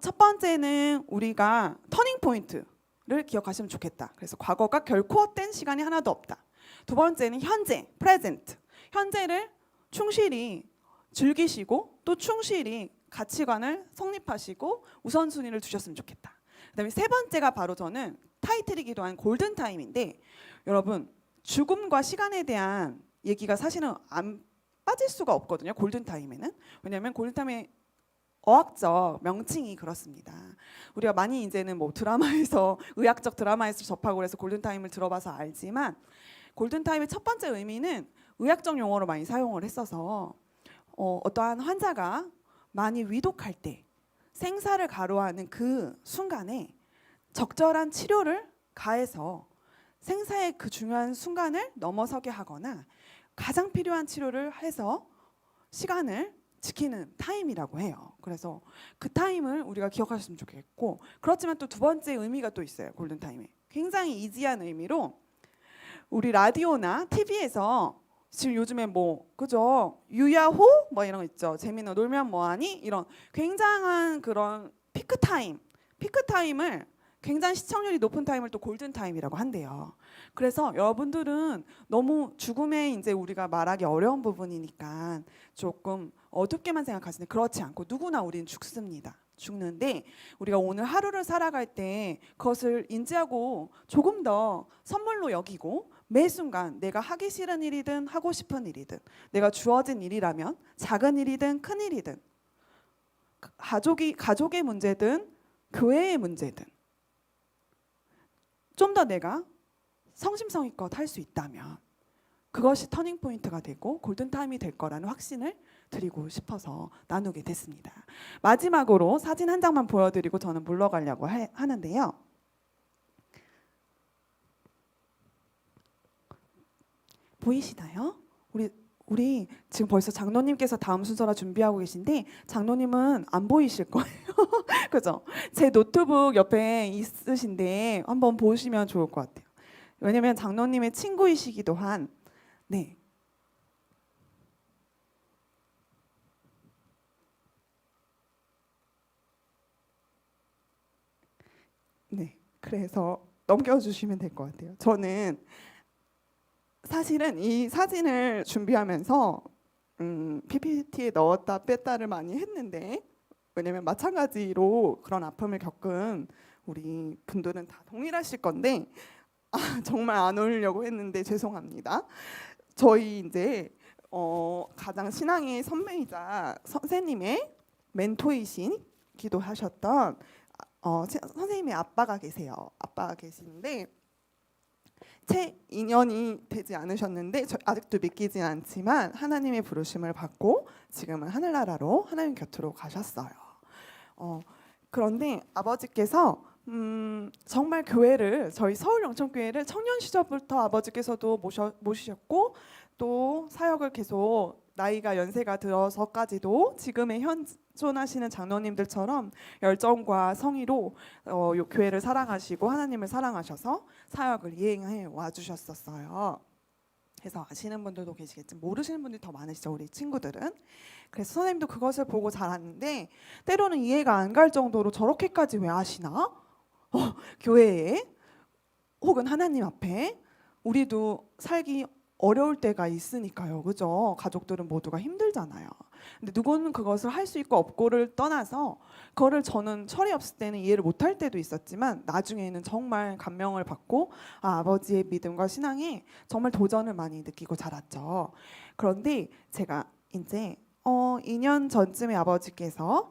첫 번째는 우리가 터닝 포인트를 기억하시면 좋겠다. 그래서 과거가 결코 헛된 시간이 하나도 없다. 두 번째는 현재, 프레젠트. 현재를 충실히 즐기시고 또 충실히 가치관을 성립하시고 우선순위를 두셨으면 좋겠다. 그다음에 세 번째가 바로 저는 타이틀이기도 한 골든타임인데 여러분 죽음과 시간에 대한 얘기가 사실은 안 빠질 수가 없거든요. 골든타임에는. 왜냐하면 골든타임의 어학적 명칭이 그렇습니다. 우리가 많이 이제는 뭐 드라마에서 의학적 드라마에서 접하고 그래서 골든타임을 들어봐서 알지만 골든타임의 첫 번째 의미는 의학적 용어로 많이 사용을 했어서 어떠한 환자가 많이 위독할 때 생사를 가로하는 그 순간에 적절한 치료를 가해서 생사의 그 중요한 순간을 넘어서게 하거나 가장 필요한 치료를 해서 시간을 지키는 타임이라고 해요. 그래서 그 타임을 우리가 기억하셨으면 좋겠고 그렇지만 또 두 번째 의미가 또 있어요. 골든타임에 굉장히 이지한 의미로 우리 라디오나 TV에서 지금 요즘에 뭐 그죠 유야호 뭐 이런 거 있죠. 재미는 놀면 뭐하니 이런 굉장한 그런 피크 타임을 굉장히 시청률이 높은 타임을 또 골든 타임이라고 한대요. 그래서 여러분들은 너무 죽음에 이제 우리가 말하기 어려운 부분이니까 조금 어둡게만 생각하시는데 그렇지 않고 누구나 우리는 죽습니다. 죽는데 우리가 오늘 하루를 살아갈 때 그것을 인지하고 조금 더 선물로 여기고 매 순간 내가 하기 싫은 일이든 하고 싶은 일이든 내가 주어진 일이라면 작은 일이든 큰 일이든 가족의 문제든 교회의 문제든 좀 더 내가 성심성의껏 할 수 있다면 그것이 터닝 포인트가 되고 골든타임이 될 거라는 확신을 드리고 싶어서 나누게 됐습니다. 마지막으로 사진 한 장만 보여드리고 저는 물러가려고 하는데요. 보이시나요? 우리 지금 벌써 장로님께서 다음 순서라 준비하고 계신데 장로님은 안 보이실 거예요. 그죠? 제 노트북 옆에 있으신데 한번 보시면 좋을 것 같아요. 왜냐면 장로님의 친구이시기도 한 네. 네. 그래서 넘겨주시면 될 것 같아요. 저는 사실은 이 사진을 준비하면서 PPT에 넣었다 뺐다를 많이 했는데 왜냐면 마찬가지로 그런 아픔을 겪은 우리 분들은 다 동일하실 건데 정말 안 올리려고 했는데 죄송합니다. 저희 이제 가장 신앙의 선배이자 선생님의 멘토이신 기도하셨던 선생님의 아빠가 계세요. 아빠가 계시는데 채 2년이 되지 않으셨는데 아직도 믿기진 않지만 하나님의 부르심을 받고 지금은 하늘나라로 하나님 곁으로 가셨어요. 그런데 아버지께서 정말 교회를 저희 서울 영천교회를 청년 시절부터 아버지께서도 모시셨고 또 사역을 계속 나이가 연세가 들어서까지도 지금의 현존하시는 장로님들처럼 열정과 성의로 교회를 사랑하시고 하나님을 사랑하셔서 사역을 이행해 와주셨었어요. 그래서 아시는 분들도 계시겠지만 모르시는 분들이 더 많으시죠, 우리 친구들은. 그래서 선생님도 그것을 보고 자랐는데 때로는 이해가 안 갈 정도로 저렇게까지 왜 하시나? 교회에 혹은 하나님 앞에 우리도 살기 어려울 때가 있으니까요, 그죠? 가족들은 모두가 힘들잖아요. 근데 누구는 그것을 할 수 있고 없고를 떠나서 그거를 저는 철이 없을 때는 이해를 못할 때도 있었지만 나중에는 정말 감명을 받고 아버지의 믿음과 신앙에 정말 도전을 많이 느끼고 자랐죠. 그런데 제가 이제 2년 전쯤에 아버지께서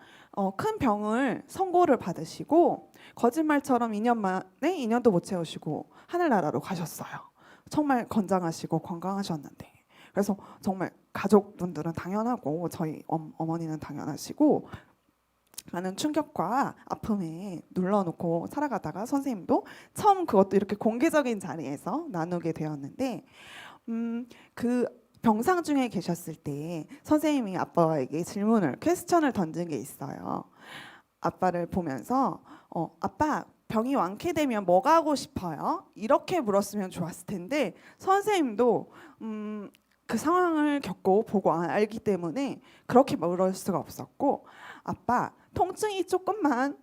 큰 병을 선고를 받으시고 거짓말처럼 2년 만에 2년도 못 채우시고 하늘나라로 가셨어요. 정말 건장하시고 건강하셨는데 그래서 정말 가족분들은 당연하고 저희 어머니는 당연하시고 많은 충격과 아픔에 눌러놓고 살아가다가 선생님도 처음 그것도 이렇게 공개적인 자리에서 나누게 되었는데 그 병상 중에 계셨을 때 선생님이 아빠에게 퀘스천을 던진 게 있어요. 아빠를 보면서 아빠 병이 완쾌되면 뭐가 하고 싶어요? 이렇게 물었으면 좋았을 텐데 선생님도 그 상황을 겪고 보고 알기 때문에 그렇게 물을 수가 없었고 아빠 통증이 조금만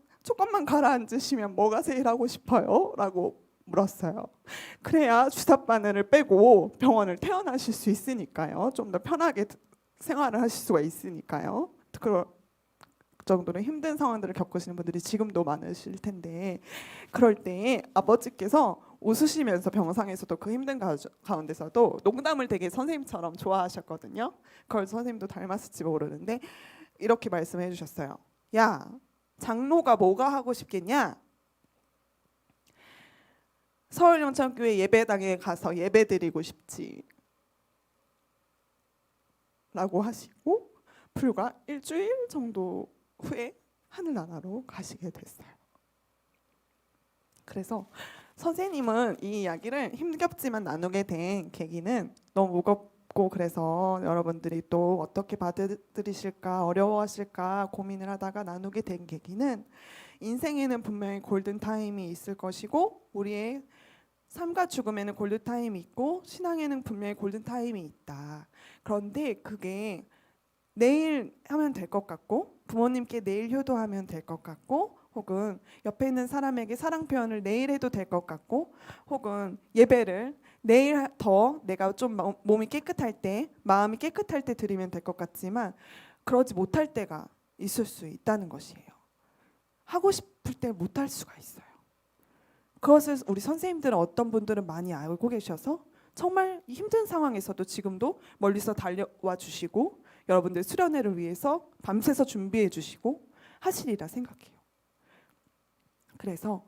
가라앉으시면 뭐가 제일 하고 싶어요? 라고 물었어요. 그래야 주사 바늘을 빼고 병원을 퇴원하실 수 있으니까요. 좀 더 편하게 생활을 하실 수가 있으니까요. 그럴 정도로 힘든 상황들을 겪으시는 분들이 지금도 많으실 텐데 그럴 때 아버지께서 웃으시면서 병상에서도 그 힘든 가운데서도 농담을 되게 선생님처럼 좋아하셨거든요. 그걸 선생님도 닮았을지 모르는데 이렇게 말씀해 주셨어요. 야, 장로가 뭐가 하고 싶겠냐? 서울영천교회 예배당에 가서 예배드리고 싶지 라고 하시고 불과 일주일 정도 후에 하늘나라로 가시게 됐어요. 그래서 선생님은 이 이야기를 힘겹지만 나누게 된 계기는 너무 무겁고 그래서 여러분들이 또 어떻게 받아들이실까 어려워하실까 고민을 하다가 나누게 된 계기는 인생에는 분명히 골든타임이 있을 것이고 우리의 삶과 죽음에는 골든타임이 있고 신앙에는 분명히 골든타임이 있다. 그런데 그게 내일 하면 될 것 같고 부모님께 내일 효도하면 될 것 같고 혹은 옆에 있는 사람에게 사랑 표현을 내일 해도 될 것 같고 혹은 예배를 내일 더 내가 좀 몸이 깨끗할 때 마음이 깨끗할 때 드리면 될 것 같지만 그러지 못할 때가 있을 수 있다는 것이에요. 하고 싶을 때 못할 수가 있어요. 그것을 우리 선생님들은 어떤 분들은 많이 알고 계셔서 정말 힘든 상황에서도 지금도 멀리서 달려와 주시고 여러분들 수련회를 위해서 밤새서 준비해 주시고 하시리라 생각해요. 그래서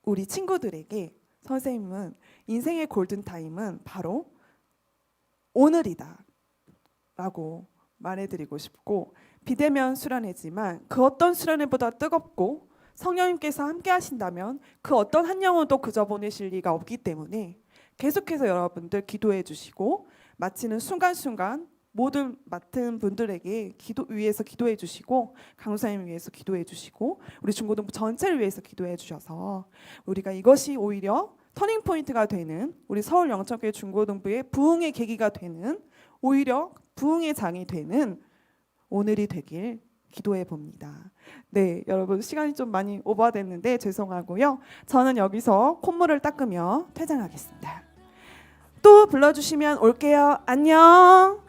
우리 친구들에게 선생님은 인생의 골든타임은 바로 오늘이다 라고 말해드리고 싶고 비대면 수련회지만 그 어떤 수련회보다 뜨겁고 성령님께서 함께 하신다면 그 어떤 한 영혼도 그저 보내실 리가 없기 때문에 계속해서 여러분들 기도해 주시고 마치는 순간순간 모든 맡은 분들에게 위해서 기도해 주시고 강사님 위해서 기도해 주시고 우리 중고등부 전체를 위해서 기도해 주셔서 우리가 이것이 오히려 터닝포인트가 되는 우리 서울 영천교회 중고등부의 부흥의 계기가 되는 오히려 부흥의 장이 되는 오늘이 되길 기도해 봅니다. 네, 여러분 시간이 좀 많이 오버됐는데 죄송하고요. 저는 여기서 콧물을 닦으며 퇴장하겠습니다. 또 불러주시면 올게요. 안녕.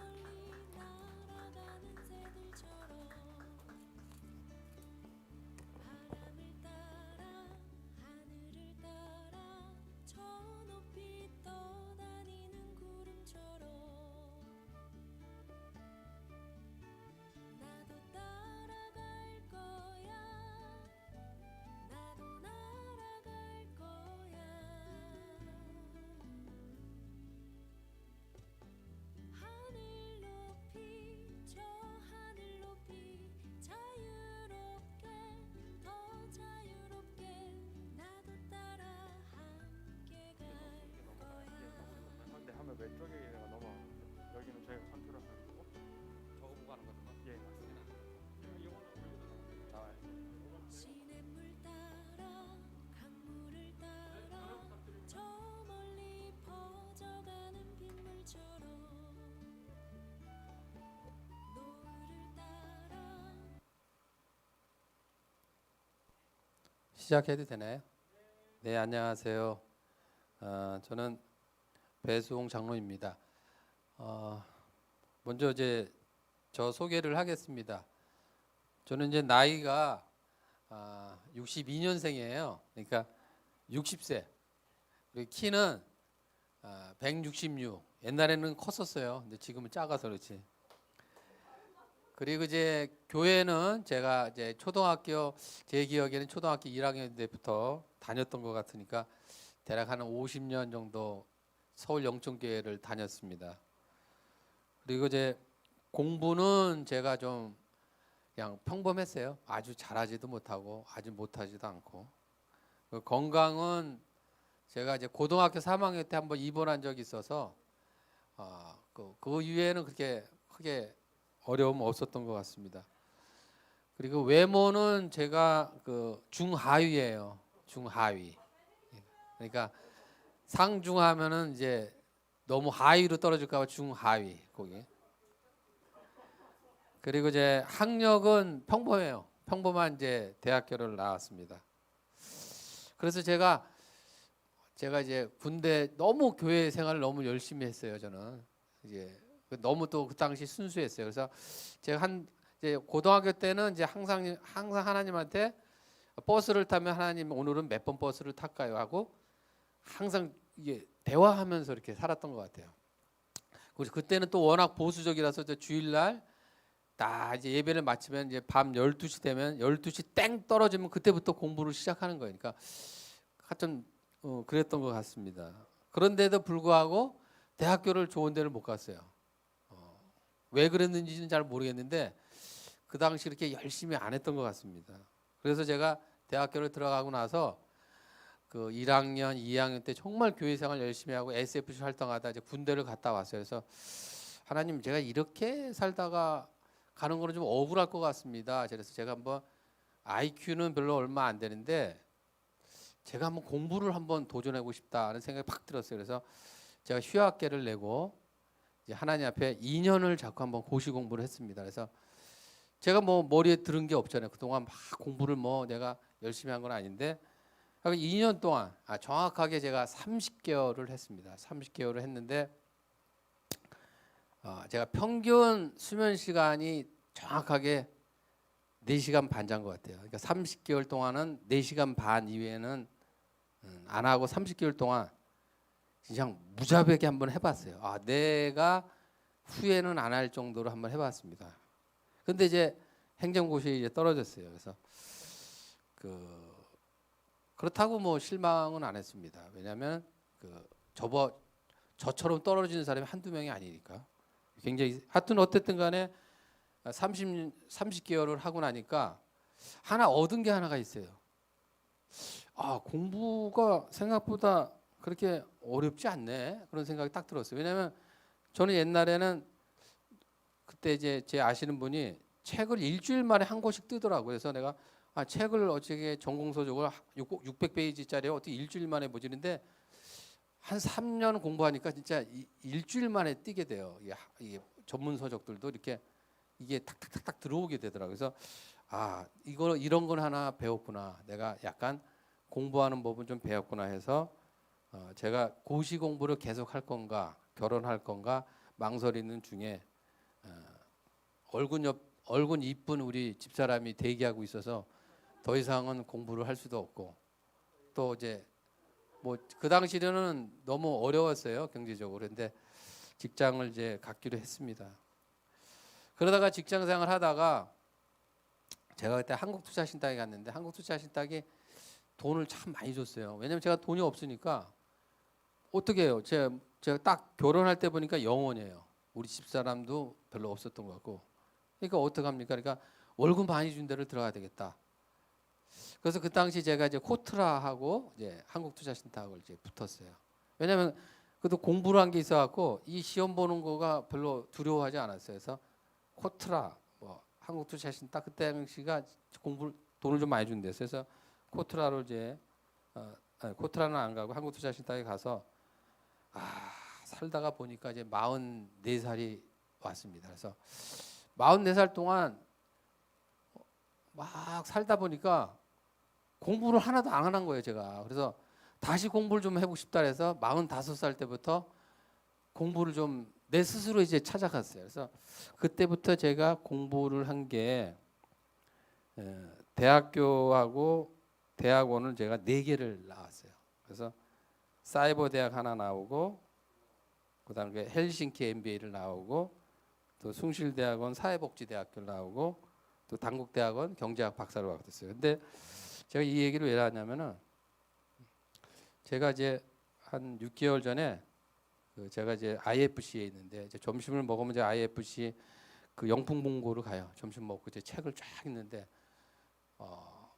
나도 따라갈 거야. 시작해도 되나요? 네, 안녕하세요. 저는 배수홍 장로입니다. 먼저 이제 저 소개를 하겠습니다. 저는 이제 나이가 62년생이에요. 그러니까 60세. 그리고 키는 166. 옛날에는 컸었어요. 근데 지금은 작아서 그렇지. 그리고 이제 교회는 제가 이제 초등학교, 제 기억에는 초등학교 1학년 때부터 다녔던 것 같으니까 대략 한 50년 정도 서울 영천교회를 다녔습니다. 그리고 이제 공부는 제가 좀 그냥 평범했어요. 아주 잘하지도 못하고 아주 못하지도 않고. 그 건강은 제가 이제 고등학교 3학년 때 한번 입원한 적이 있어서 그 이후에는 그렇게 크게 어려움 없었던 것 같습니다. 그리고 외모는 제가 그 중하위예요. 중하위. 그러니까 상중하면은 이제 너무 하위로 떨어질까봐 중하위 거기. 그리고 이제 학력은 평범해요. 평범한 이제 대학교를 나왔습니다. 그래서 제가 이제 군대 너무 교회 생활을 너무 열심히 했어요. 저는 이제 너무 또 그 당시 순수했어요. 그래서 제가 이제 고등학교 때는 이제 항상 하나님한테 버스를 타면 하나님 오늘은 몇 번 버스를 탈까요 하고 항상 이게 대화하면서 이렇게 살았던 것 같아요. 그래서 그때는 또 워낙 보수적이라서 주일날 다 이제 예배를 마치면 이제 밤 12시 되면 12시 땡 떨어지면 그때부터 공부를 시작하는 거예요. 그러니까 하여튼 그랬던 것 같습니다. 그런데도 불구하고 대학교를 좋은 데를 못 갔어요. 왜 그랬는지는 잘 모르겠는데 그 당시 이렇게 열심히 안 했던 것 같습니다. 그래서 제가 대학교를 들어가고 나서 그 1학년, 2학년 때 정말 교회 생활 열심히 하고 SFC 활동하다 이제 군대를 갔다 왔어요. 그래서 하나님 제가 이렇게 살다가 가는 거는 좀 억울할 것 같습니다. 그래서 제가 한번 IQ는 별로 얼마 안 되는데 제가 한번 공부를 한번 도전하고 싶다는 생각이 팍 들었어요. 그래서 제가 휴학계를 내고 이제 하나님 앞에 2년을 자꾸 한번 고시 공부를 했습니다. 그래서 제가 뭐 머리에 들은 게 없잖아요. 그동안 막 공부를 뭐 내가 열심히 한 건 아닌데 2년 동안 정확하게 제가 30개월을 했습니다. 30개월을 했는데 제가 평균 수면 시간이 정확하게 4시간 반 잔 것 같아요. 그러니까 30개월 동안은 4시간 반 이외에는 안 하고 30개월 동안 그냥 무자백에 한번 해봤어요. 내가 후회는 안 할 정도로 한번 해봤습니다. 근데 이제 행정고시에 이제 떨어졌어요. 그래서 그렇다고 뭐 실망은 안 했습니다. 왜냐하면 저처럼 떨어지는 사람이 한두 명이 아니니까. 굉장히 하여튼 어쨌든 간에 30개월을 하고 나니까 하나 얻은 게 하나가 있어요. 공부가 생각보다 그렇게 어렵지 않네. 그런 생각이 딱 들었어요. 왜냐하면 저는 옛날에는 그때 이제 제 아시는 분이 책을 일주일 만에 한 권씩 뜨더라고요. 그래서 내가 책을 어떻게 전공서적으로 600페이지짜리 어떻게 일주일 만에 보지는데 한 3년 공부하니까 진짜 일주일 만에 뛰게 돼요. 이게 전문 서적들도 이렇게 이게 탁탁탁탁 들어오게 되더라고요. 그래서 이런 건 하나 배웠구나. 내가 약간 공부하는 법은 좀 배웠구나 해서 제가 고시 공부를 계속 할 건가 결혼할 건가 망설이는 중에 얼굴 이쁜 우리 집사람이 대기하고 있어서 더 이상은 공부를 할 수도 없고 또 이제 뭐 그 당시에는 너무 어려웠어요 경제적으로. 근데 직장을 이제 갖기로 했습니다. 그러다가 직장 생활 하다가 제가 그때 한국투자신탁에 갔는데 한국투자신탁이 돈을 참 많이 줬어요. 왜냐면 제가 돈이 없으니까 어떻게 해요? 제가 딱 결혼할 때 보니까 영원이에요. 우리 집사람도 별로 없었던 것 같고. 그러니까 어떡합니까? 그러니까 월급 많이 준 데를 들어가야 되겠다. 그래서 그 당시 제가 이제 코트라하고 이제 한국투자신탁을 이제 붙었어요. 왜냐하면 그래도 공부를 한 게 있어갖고 이 시험 보는 거가 별로 두려워하지 않았어요. 그래서 코트라, 뭐 한국투자신탁 그때 당시가 돈을 좀 많이 준 데서 그래서 코트라로 이제 코트라는 안 가고 한국투자신탁에 가서 살다가 보니까 이제 44살이 왔습니다. 그래서 44살 동안 막 살다 보니까 공부를 하나도 안 하는 거예요, 제가. 그래서 다시 공부를 좀 해보고 싶다 해서 45살 때부터 공부를 좀 내 스스로 이제 찾아갔어요. 그래서 그때부터 제가 공부를 한 게 대학교하고 대학원을 제가 4개를 나왔어요. 그래서 사이버 대학 하나 나오고 그다음에 헬싱키 MBA를 나오고 또 숭실대학원 사회복지대학교를 나오고 또 단국대학원 경제학 박사를 받았어요. 근데 제가 이 얘기를 왜 하냐면은 제가 이제 한 6개월 전에 제가 이제 IFC에 있는데 이제 점심을 먹으면 이제 IFC 그 영풍 본고를 가요. 점심 먹고 이제 책을 쫙 읽는데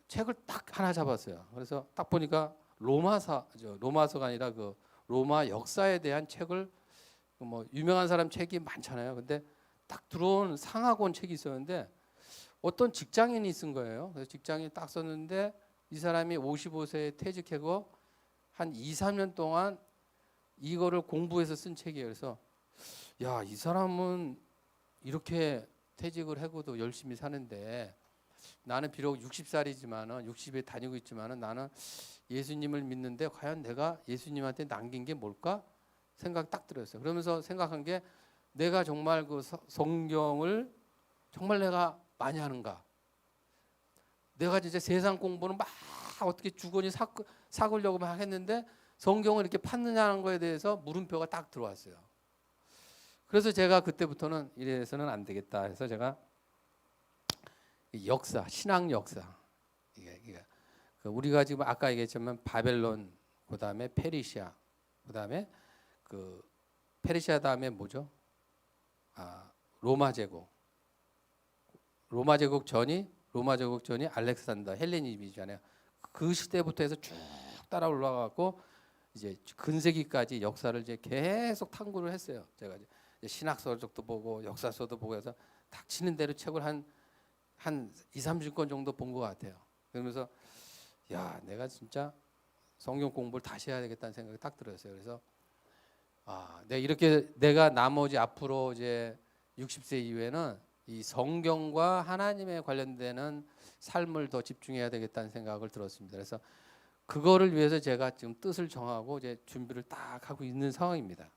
책을 딱 하나 잡았어요. 그래서 딱 보니까 로마서가 아니라 그 로마 역사에 대한 책을 뭐 유명한 사람 책이 많잖아요. 근데 딱 들어온 상하권 책이 있었는데 어떤 직장인이 쓴 거예요. 그래서 직장인이 딱 썼는데 이 사람이 55세에 퇴직하고 한 2, 3년 동안 이거를 공부해서 쓴 책이에요. 그래서 야, 이 사람은 이렇게 퇴직을 하고도 열심히 사는데 나는 비록 60살이지만은 60에 다니고 있지만은 나는 예수님을 믿는데 과연 내가 예수님한테 남긴 게 뭘까? 생각 딱 들었어요. 그러면서 생각한 게 내가 정말 그 성경을 정말 내가 많이 하는가? 내가 진짜 세상 공부는 막 어떻게 주거니 삭으려고 막 했는데 성경을 이렇게 팠느냐는 거에 대해서 물음표가 딱 들어왔어요. 그래서 제가 그때부터는 이래서는 안 되겠다 해서 제가 역사, 신앙 역사 이게 우리가 지금 아까 얘기했지만 바벨론, 그다음에 페르시아, 그다음에 그 페르시아 다음에 뭐죠? 로마 제국. 로마 제국 전이 알렉산더 헬레니즘이잖아요. 그 시대부터 해서 쭉 따라 올라가고 이제 근세기까지 역사를 이제 계속 탐구를 했어요. 제가 이제 신학서적도 보고 역사서도 보고 해서 닥치는 대로 책을 한 2, 30권 정도 본 것 같아요. 그러면서 야, 내가 진짜 성경 공부를 다시 해야 되겠다는 생각이 딱 들었어요. 그래서 내가 나머지 앞으로 이제 60세 이후에는 이 성경과 하나님에 관련되는 삶을 더 집중해야 되겠다는 생각을 들었습니다. 그래서 그거를 위해서 제가 지금 뜻을 정하고 이제 준비를 딱 하고 있는 상황입니다.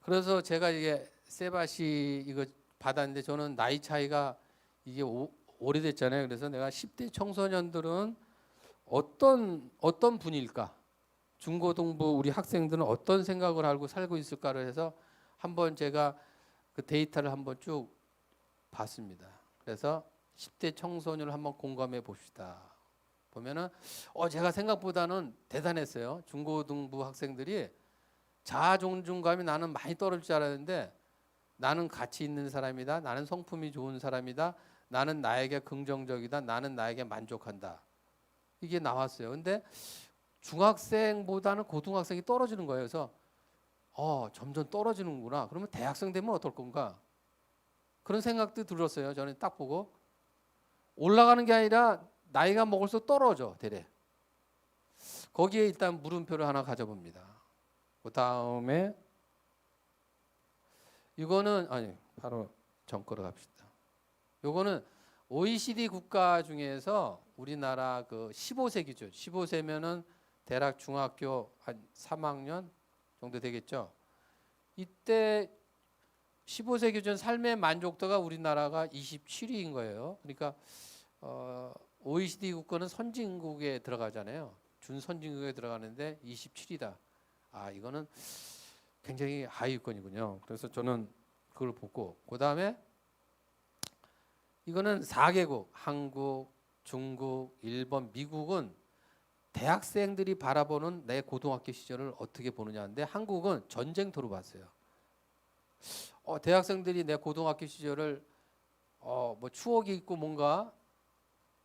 그래서 제가 이게 세바시 이거 받았는데 저는 나이 차이가 이게 오래됐잖아요. 그래서 내가 10대 청소년들은 어떤 분일까? 중고등부 우리 학생들은 어떤 생각을 하고 살고 있을까를 해서 한번 제가 그 데이터를 한번 쭉 봤습니다. 그래서 10대 청소년을 한번 공감해 봅시다. 보면은 제가 생각보다는 대단했어요. 중고등부 학생들이 자아 존중감이 나는 많이 떨어질 줄 알았는데 나는 가치 있는 사람이다. 나는 성품이 좋은 사람이다. 나는 나에게 긍정적이다. 나는 나에게 만족한다. 이게 나왔어요. 근데 중학생보다는 고등학생이 떨어지는 거예요. 그래서 점점 떨어지는구나. 그러면 대학생 되면 어떨 건가? 그런 생각도 들었어요. 저는 딱 보고 올라가는 게 아니라 나이가 먹을수록 떨어져 대래. 거기에 일단 물음표를 하나 가져봅니다. 그 다음에 이거는 바로 전 거로 갑시다. 요거는 OECD 국가 중에서 우리나라 그 15세 기준, 15세면은 대략 중학교 한 3학년 정도 되겠죠. 이때 15세 기준 삶의 만족도가 우리나라가 27위인 거예요. 그러니까 OECD 국가는 선진국에 들어가잖아요. 준선진국에 들어가는데 27위다. 이거는 굉장히 하위권이군요. 그래서 저는 그걸 보고 그다음에 이거는 4개국 한국, 중국, 일본, 미국은 대학생들이 바라보는 내 고등학교 시절을 어떻게 보느냐인데 한국은 전쟁터로 봤어요. 대학생들이 내 고등학교 시절을 뭐 추억이 있고 뭔가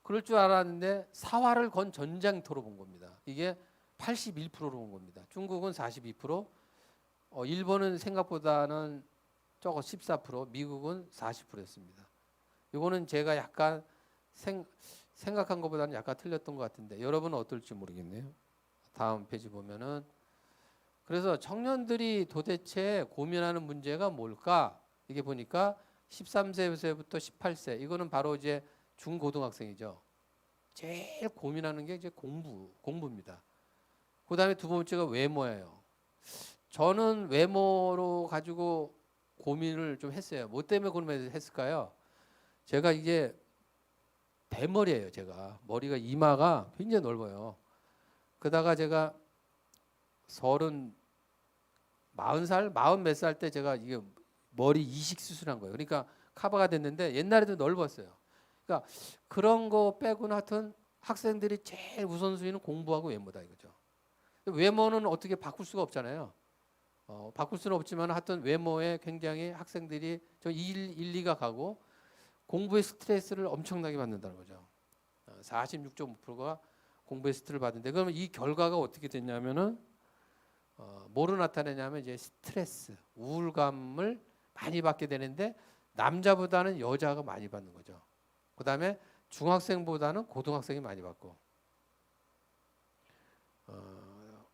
그럴 줄 알았는데 사활을 건 전쟁터로 본 겁니다. 이게 81%로 본 겁니다. 중국은 42%, 일본은 생각보다는 적어 14%, 미국은 40%였습니다. 이거는 제가 약간 생각한 것보다는 약간 틀렸던 것 같은데 여러분은 어떨지 모르겠네요. 다음 페이지 보면은 그래서 청년들이 도대체 고민하는 문제가 뭘까? 이게 보니까 13세부터 18세 이거는 바로 이제 중고등학생이죠. 제일 고민하는 게 이제 공부입니다. 그다음에 두 번째가 외모예요. 저는 외모로 가지고 고민을 좀 했어요. 뭐 때문에 고민했을까요? 제가 이게 대머리예요. 제가 머리가 이마가 굉장히 넓어요. 그러다가 제가 40몇 살 때 제가 이게 머리 이식 수술한 거예요. 그러니까 커버가 됐는데 옛날에도 넓었어요. 그러니까 그런 거 빼고는 하여튼 학생들이 제일 우선순위는 공부하고 외모다 이거죠. 외모는 어떻게 바꿀 수가 없잖아요. 바꿀 수는 없지만 하여튼 외모에 굉장히 학생들이 저 2가 가고 공부에 스트레스를 엄청나게 받는다는 거죠. 46.5%가 공부에 스트레스를 받는데 그러면 이 결과가 어떻게 됐냐면은 뭐로 나타내냐면 이제 스트레스, 우울감을 많이 받게 되는데 남자보다는 여자가 많이 받는 거죠. 그다음에 중학생보다는 고등학생이 많이 받고.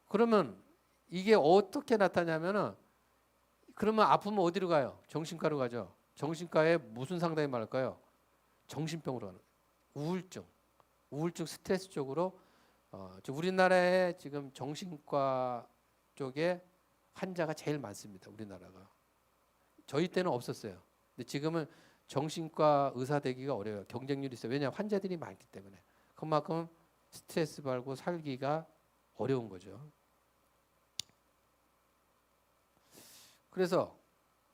그러면 이게 어떻게 나타나냐면은 그러면 아프면 어디로 가요? 정신과로 가죠. 정신과에 무슨 상담이 많을까요? 정신병으로 가는 거예요. 우울증 스트레스 쪽으로 우리나라에 지금 정신과 쪽에 환자가 제일 많습니다. 우리나라가. 저희 때는 없었어요. 근데 지금은 정신과 의사 되기가 어려워요. 경쟁률이 있어요. 왜냐하면 환자들이 많기 때문에. 그만큼 스트레스 받고 살기가 어려운 거죠. 그래서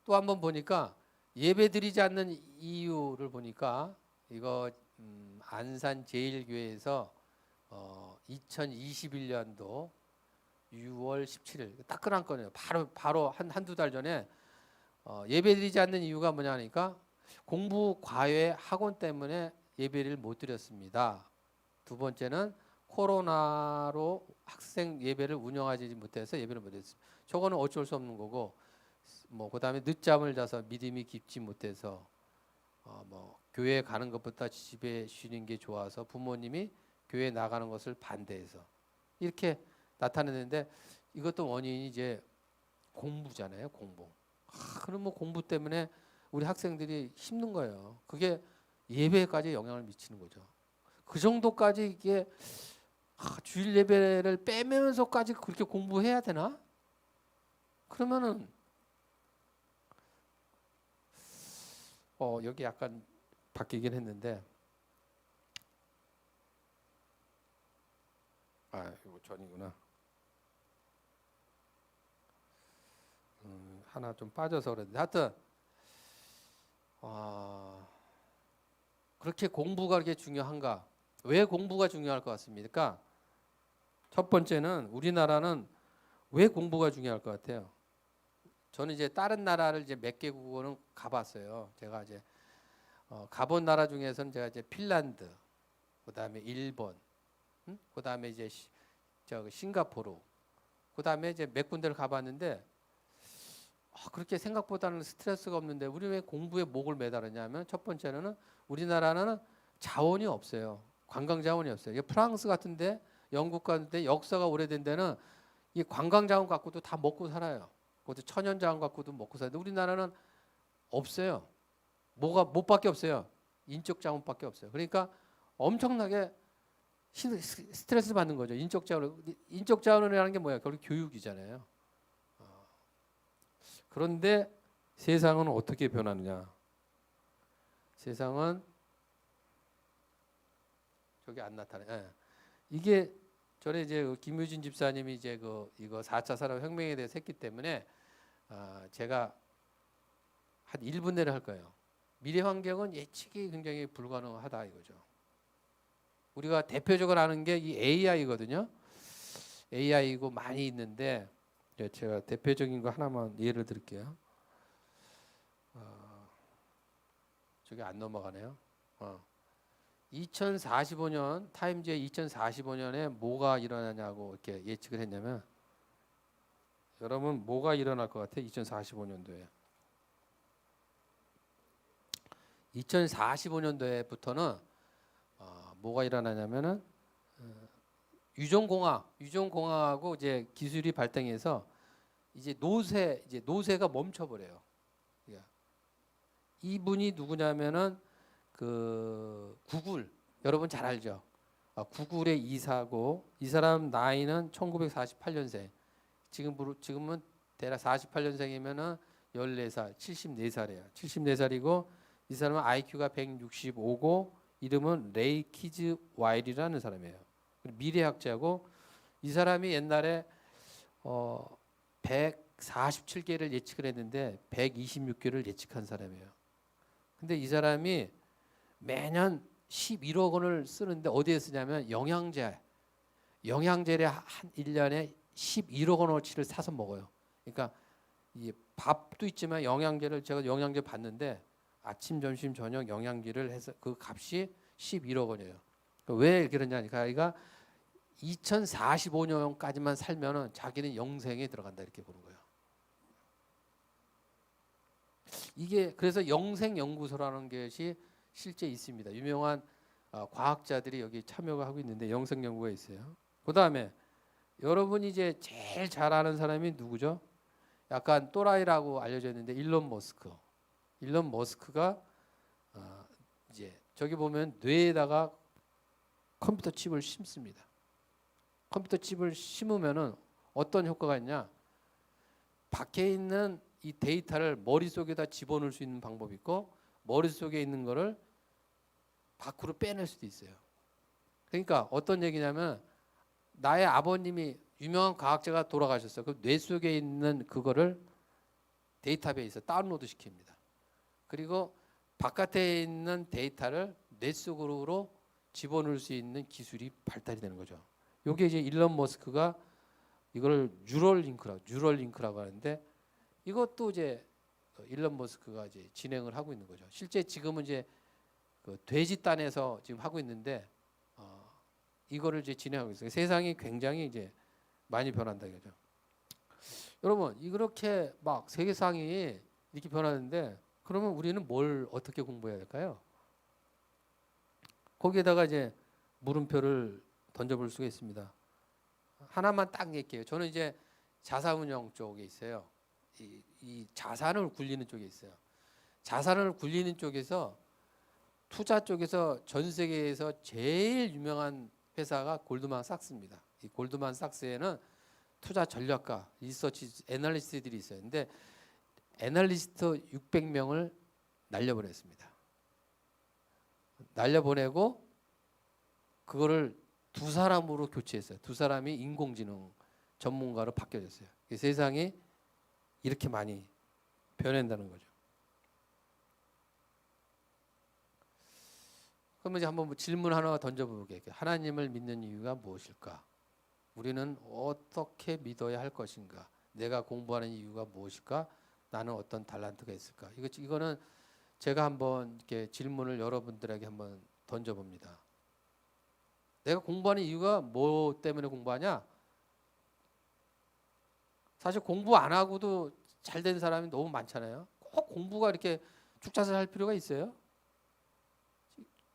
또 한번 보니까 예배 드리지 않는 이유를 보니까 이거 안산 제일교회에서 2021년도 6월 17일 따끈한 건이에요. 바로 한두 달 전에 예배 드리지 않는 이유가 뭐냐 하니까 공부 과외 학원 때문에 예배를 못 드렸습니다. 두 번째는 코로나로 학생 예배를 운영하지 못해서 예배를 못 드렸습니다. 저거는 어쩔 수 없는 거고 뭐 그다음에 늦잠을 자서 믿음이 깊지 못해서 뭐 교회 가는 것보다 집에 쉬는 게 좋아서 부모님이 교회 나가는 것을 반대해서 이렇게 나타내는데 이것도 원인이 이제 공부잖아요. 공부. 그럼 뭐 공부 때문에 우리 학생들이 힘든 거예요. 그게 예배까지 영향을 미치는 거죠. 그 정도까지 이게 주일 예배를 빼면서까지 그렇게 공부해야 되나? 그러면은 여기 약간 바뀌긴 했는데 이거 전이구나. 하나 좀 빠져서 그랬는데 하여튼 그렇게 공부가 그렇게 중요한가? 왜 공부가 중요할 것 같습니까? 첫 번째는 우리나라는 왜 공부가 중요할 것 같아요? 저는 이제 다른 나라를 이제 몇 개국어는 가봤어요. 제가 이제 가본 나라 중에서는 제가 이제 핀란드, 그다음에 일본, 그다음에 이제 싱가포르, 그다음에 이제 몇 군데를 가봤는데 그렇게 생각보다는 스트레스가 없는데 우리 왜 공부에 목을 매달았냐면 첫 번째는 우리나라는 자원이 없어요. 관광 자원이 없어요. 이게 프랑스 같은데 영국 같은데 역사가 오래된 데는 이 관광 자원 갖고도 다 먹고 살아요. 그것도 천연 자원 갖고도 먹고 살아요. 우리나라는 없어요. 뭐밖에 없어요. 인적 자원밖에 없어요. 그러니까 엄청나게 스트레스 받는 거죠. 인적 자원이라는 게 뭐야? 결국 교육이잖아요. 그런데 세상은 어떻게 변하느냐? 세상은 저기 안 나타나. 이게 전에 이제 김유진 집사님이 이제 이거 4차 산업혁명에 대해서 했기 때문에 제가 한 1분 내로 할 거예요. 미래 환경은 예측이 굉장히 불가능하다 이거죠. 우리가 대표적으로 아는 게 이 AI거든요. AI고 많이 있는데 제가 대표적인 거 하나만 예를 들게요. 저기 안 넘어가네요. 2045년 타임즈에 2045년에 뭐가 일어나냐고 이렇게 예측을 했냐면 여러분 뭐가 일어날 것 같아요? 2045년도에 2045년도에부터는 뭐가 일어나냐면은 유전공학하고 이제 기술이 발달해서 이제 노쇠가 멈춰버려요. 이분이 누구냐면은 구글 여러분 잘 알죠. 구글의 이사고 이 사람 나이는 1948년생. 지금은 대략 48년생이면은 14살, 74살이에요. 74살이고 이 사람은 IQ가 165고 이름은 레이 키즈 와일이라는 사람이에요. 미래학자고 이 사람이 옛날에 147개를 예측을 했는데 126개를 예측한 사람이에요. 근데 이 사람이 매년 11억 원을 쓰는데 어디에 쓰냐면 영양제를 한 1년에 11억 원어치를 사서 먹어요. 그러니까 이 밥도 있지만 영양제를 제가 영양제 봤는데 아침, 점심, 저녁 영양제를 해서 그 값이 11억 원이에요. 왜 그러냐니까 2045년까지만 살면은 자기는 영생에 들어간다 이렇게 보는 거예요. 이게 그래서 영생 연구소라는 것이 실제 있습니다. 유명한 과학자들이 여기 참여가 하고 있는데 영생 연구가 있어요. 그다음에 여러분이 이제 제일 잘 아는 사람이 누구죠? 약간 또라이라고 알려져 있는데 일론 머스크. 일론 머스크가 이제 저기 보면 뇌에다가 컴퓨터 칩을 심습니다. 컴퓨터 칩을 심으면은 어떤 효과가 있냐? 밖에 있는 이 데이터를 머릿속에다 집어넣을 수 있는 방법이 있고 머릿속에 있는 거를 밖으로 빼낼 수도 있어요. 그러니까 어떤 얘기냐면 나의 아버님이 유명한 과학자가 돌아가셨어요. 그 뇌 속에 있는 그거를 데이터베이스에 다운로드 시킵니다. 그리고 바깥에 있는 데이터를 뇌 속으로 집어넣을 수 있는 기술이 발달이 되는 거죠. 이게 이제 일론 머스크가 이걸 뉴럴링크라고 하는데 이것도 이제 일론 머스크가 이제 진행을 하고 있는 거죠. 실제 지금은 이제 그 돼지단에서 지금 하고 있는데 이거를 이제 진행하고 있어요. 세상이 굉장히 이제 많이 변한다 이거죠. 여러분 이렇게 막 세계상이 이렇게 변하는데 그러면 우리는 뭘 어떻게 공부해야 될까요? 거기에다가 이제 물음표를 던져볼 수가 있습니다. 하나만 딱 얘기해요. 저는 이제 자산운용 쪽에 있어요. 이 자산을 굴리는 쪽에 있어요. 자산을 굴리는 쪽에서 투자 쪽에서 전 세계에서 제일 유명한 회사가 골드만삭스입니다. 이 골드만삭스에는 투자 전략가, 리서치 애널리스트들이 있어요. 근데 애널리스트 600명을 날려보냈습니다. 날려보내고 그거를 두 사람으로 교체했어요. 두 사람이 인공지능 전문가로 바뀌어졌어요. 세상이 이렇게 많이 변한다는 거죠. 그러면 이제 한번 질문 하나 던져볼게요. 하나님을 믿는 이유가 무엇일까? 우리는 어떻게 믿어야 할 것인가? 내가 공부하는 이유가 무엇일까? 나는 어떤 달란트가 있을까? 이거는 제가 한번 이렇게 질문을 여러분들에게 한번 던져봅니다. 내가 공부하는 이유가 뭐 때문에 공부하냐? 사실 공부 안 하고도 잘 된 사람이 너무 많잖아요. 꼭 공부가 이렇게 축자설 할 필요가 있어요?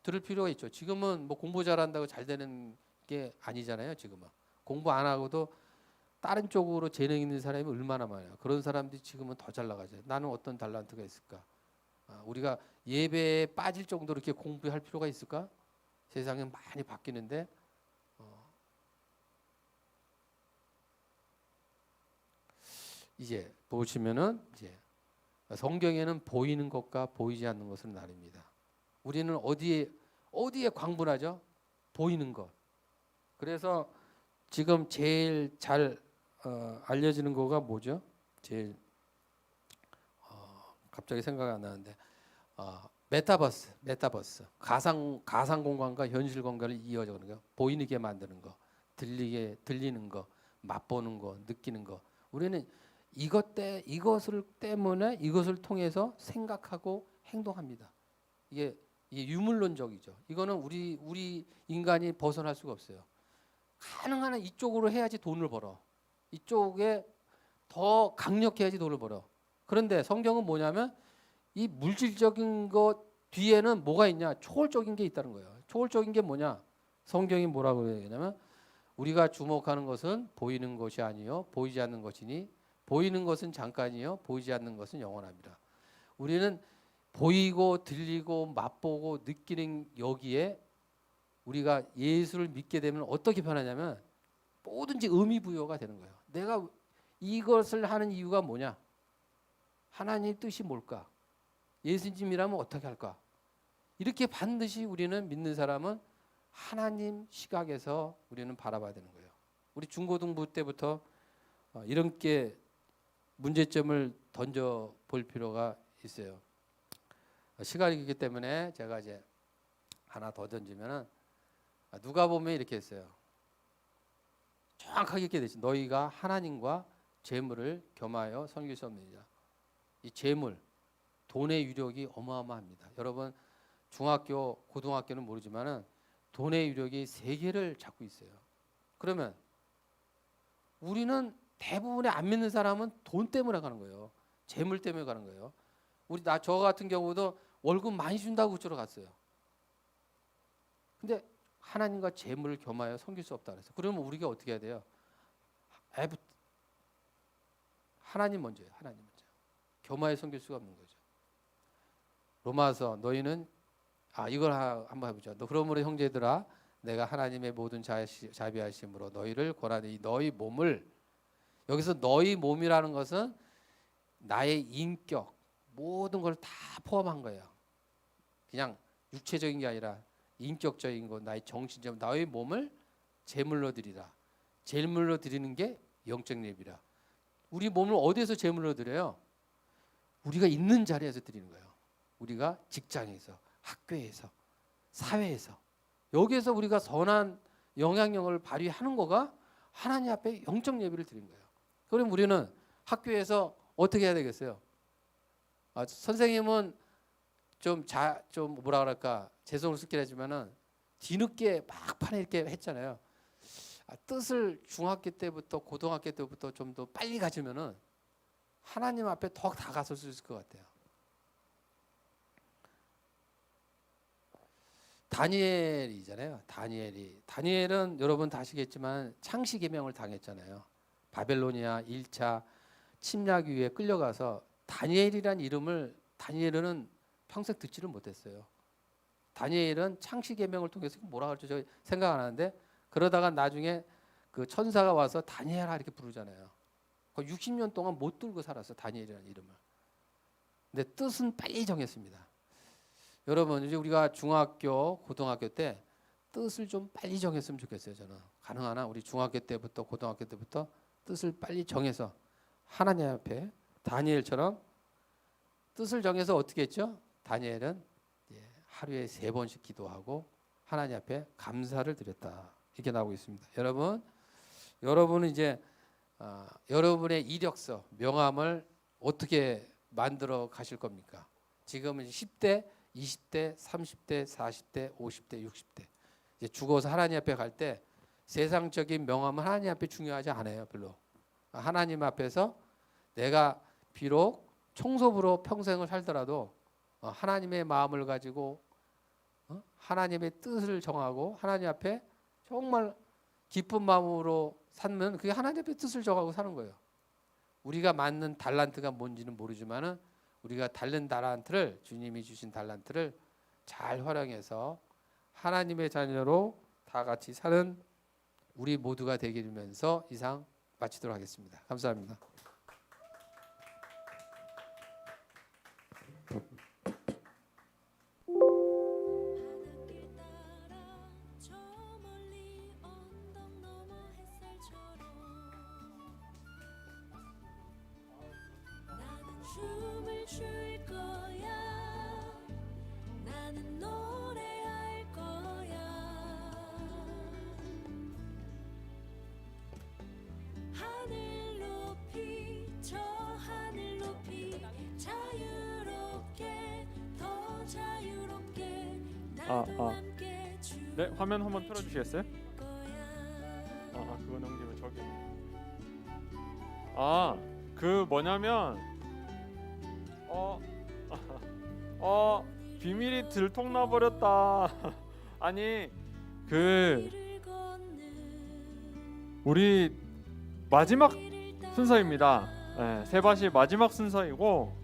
들을 필요가 있죠. 지금은 뭐 공부 잘한다고 잘 되는 게 아니잖아요. 지금은 공부 안 하고도 다른 쪽으로 재능 있는 사람이 얼마나 많아요. 그런 사람들이 지금은 더 잘 나가죠. 나는 어떤 달란트가 있을까? 우리가 예배에 빠질 정도로 이렇게 공부할 필요가 있을까? 세상이 많이 바뀌는데 이제 보시면은 이제 성경에는 보이는 것과 보이지 않는 것을 나뉩니다. 우리는 어디에 광분하죠? 보이는 것. 그래서 지금 제일 잘 알려지는 거가 뭐죠? 제일 갑자기 생각이 안 나는데 메타버스 가상 공간과 현실 공간을 이어져 가는 거, 보이게 만드는 거, 들리는 거, 맛보는 거, 느끼는 거. 우리는 이것을 때문에 이것을 통해서 생각하고 행동합니다. 이게 유물론적이죠. 이거는 우리 인간이 벗어날 수가 없어요. 가능한 한 이쪽으로 해야지 돈을 벌어. 이쪽에 더 강력해야지 돈을 벌어. 그런데 성경은 뭐냐면 이 물질적인 것 뒤에는 뭐가 있냐? 초월적인 게 있다는 거예요. 초월적인 게 뭐냐? 성경이 뭐라고 얘기하냐면 우리가 주목하는 것은 보이는 것이 아니요 보이지 않는 것이니 보이는 것은 잠깐이요 보이지 않는 것은 영원합니다. 우리는 보이고 들리고 맛보고 느끼는 여기에 우리가 예수를 믿게 되면 어떻게 변하냐면 뭐든지 의미 부여가 되는 거예요. 내가 이것을 하는 이유가 뭐냐? 하나님의 뜻이 뭘까? 예수님이라면 어떻게 할까? 이렇게 반드시 우리는 믿는 사람은 하나님 시각에서 우리는 바라봐야 되는 거예요. 우리 중고등부 때부터 이런 게 문제점을 던져 볼 필요가 있어요. 시간이기 때문에 제가 이제 하나 더 던지면은 누가 보면 이렇게 했어요. 정확하게 이렇게 되지. 너희가 하나님과 재물을 겸하여 섬길 수 없느니라. 이 재물, 돈의 위력이 어마어마합니다. 여러분 중학교, 고등학교는 모르지만은 돈의 위력이 세계를 잡고 있어요. 그러면 우리는 대부분의 안 믿는 사람은 돈 때문에 가는 거예요. 재물 때문에 가는 거예요. 저 같은 경우도 월급 많이 준다고 그쪽으로 갔어요. 근데 하나님과 재물을 겸하여 섬길 수 없다 그래서 그러면 우리가 어떻게 해야 돼요? 하나님 먼저예요. 하나님 먼저. 겸하여 섬길 수가 없는 거죠. 로마서 너희는 이걸 한번 해보자. 그러므로 형제들아 내가 하나님의 모든 자비하심으로 너희를 권하니 너희 몸을 여기서 너희 몸이라는 것은 나의 인격 모든 걸 다 포함한 거예요. 그냥 육체적인 게 아니라 인격적인 거 나의 정신적 나의 몸을 제물로 드리라. 제물로 드리는 게 영적 예비라. 우리 몸을 어디에서 제물로 드려요? 우리가 있는 자리에서 드리는 거예요. 우리가 직장에서, 학교에서, 사회에서 여기에서 우리가 선한 영향력을 발휘하는 거가 하나님 앞에 영적 예비를 드린 거예요. 그럼 우리는 학교에서 어떻게 해야 되겠어요? 선생님은 좀 뭐라 그럴까 죄송을 쓰긴 하지만은 뒤늦게 막판에 이렇게 했잖아요. 뜻을 중학교 때부터 고등학교 때부터 좀 더 빨리 가지면은 하나님 앞에 더 다가설 수 있을 것 같아요. 다니엘이잖아요. 다니엘은 여러분 다 아시겠지만 창시개명을 당했잖아요. 바벨로니아 1차 침략 위에 끌려가서 다니엘이란 이름을 다니엘은 평생 듣지를 못했어요. 다니엘은 창시개명을 통해서 뭐라 그럴지 저 생각 안 하는데 그러다가 나중에 그 천사가 와서 다니엘아 이렇게 부르잖아요. 60년 동안 못 들고 살았어 다니엘이라는 이름을. 근데 뜻은 빨리 정했습니다. 여러분 이제 우리가 중학교, 고등학교 때 뜻을 좀 빨리 정했으면 좋겠어요. 저는 가능한 한 우리 중학교 때부터 고등학교 때부터 뜻을 빨리 정해서 하나님 앞에 다니엘처럼 뜻을 정해서 어떻게 했죠? 다니엘은 하루에 3번씩 기도하고 하나님 앞에 감사를 드렸다. 이렇게 나오고 있습니다. 여러분은 이제 여러분의 이력서, 명함을 어떻게 만들어 가실 겁니까? 지금은 10대, 20대, 30대, 40대, 50대, 60대. 이제 죽어서 하나님 앞에 갈 때 세상적인 명함은 하나님 앞에 중요하지 않아요, 별로. 하나님 앞에서 내가 비록 총섭으로 평생을 살더라도 하나님의 마음을 가지고 하나님의 뜻을 정하고 하나님 앞에 정말 기쁜 마음으로 살면 그게 하나님 앞에 뜻을 정하고 사는 거예요. 우리가 맞는 달란트가 뭔지는 모르지만은 우리가 다른 달란트를 주님이 주신 달란트를 잘 활용해서 하나님의 자녀로 다 같이 사는 우리 모두가 되게 되면서 이상 마치도록 하겠습니다. 감사합니다. 바닷길 따라 저 멀리 언덕 너머 햇살처럼 나는 춤을 출 거야 나는 노래할 거야 하늘 높이 저 하늘 높이 자유롭게 더 자유롭게 나도 함께 네, 화면 한번 틀어주시겠어요? 거야 그거 넘기면 저기. 그 뭐냐면 비밀이 들통나 버렸다. 아니 그 우리 마지막 순서입니다. 네, 세바시 마지막 순서이고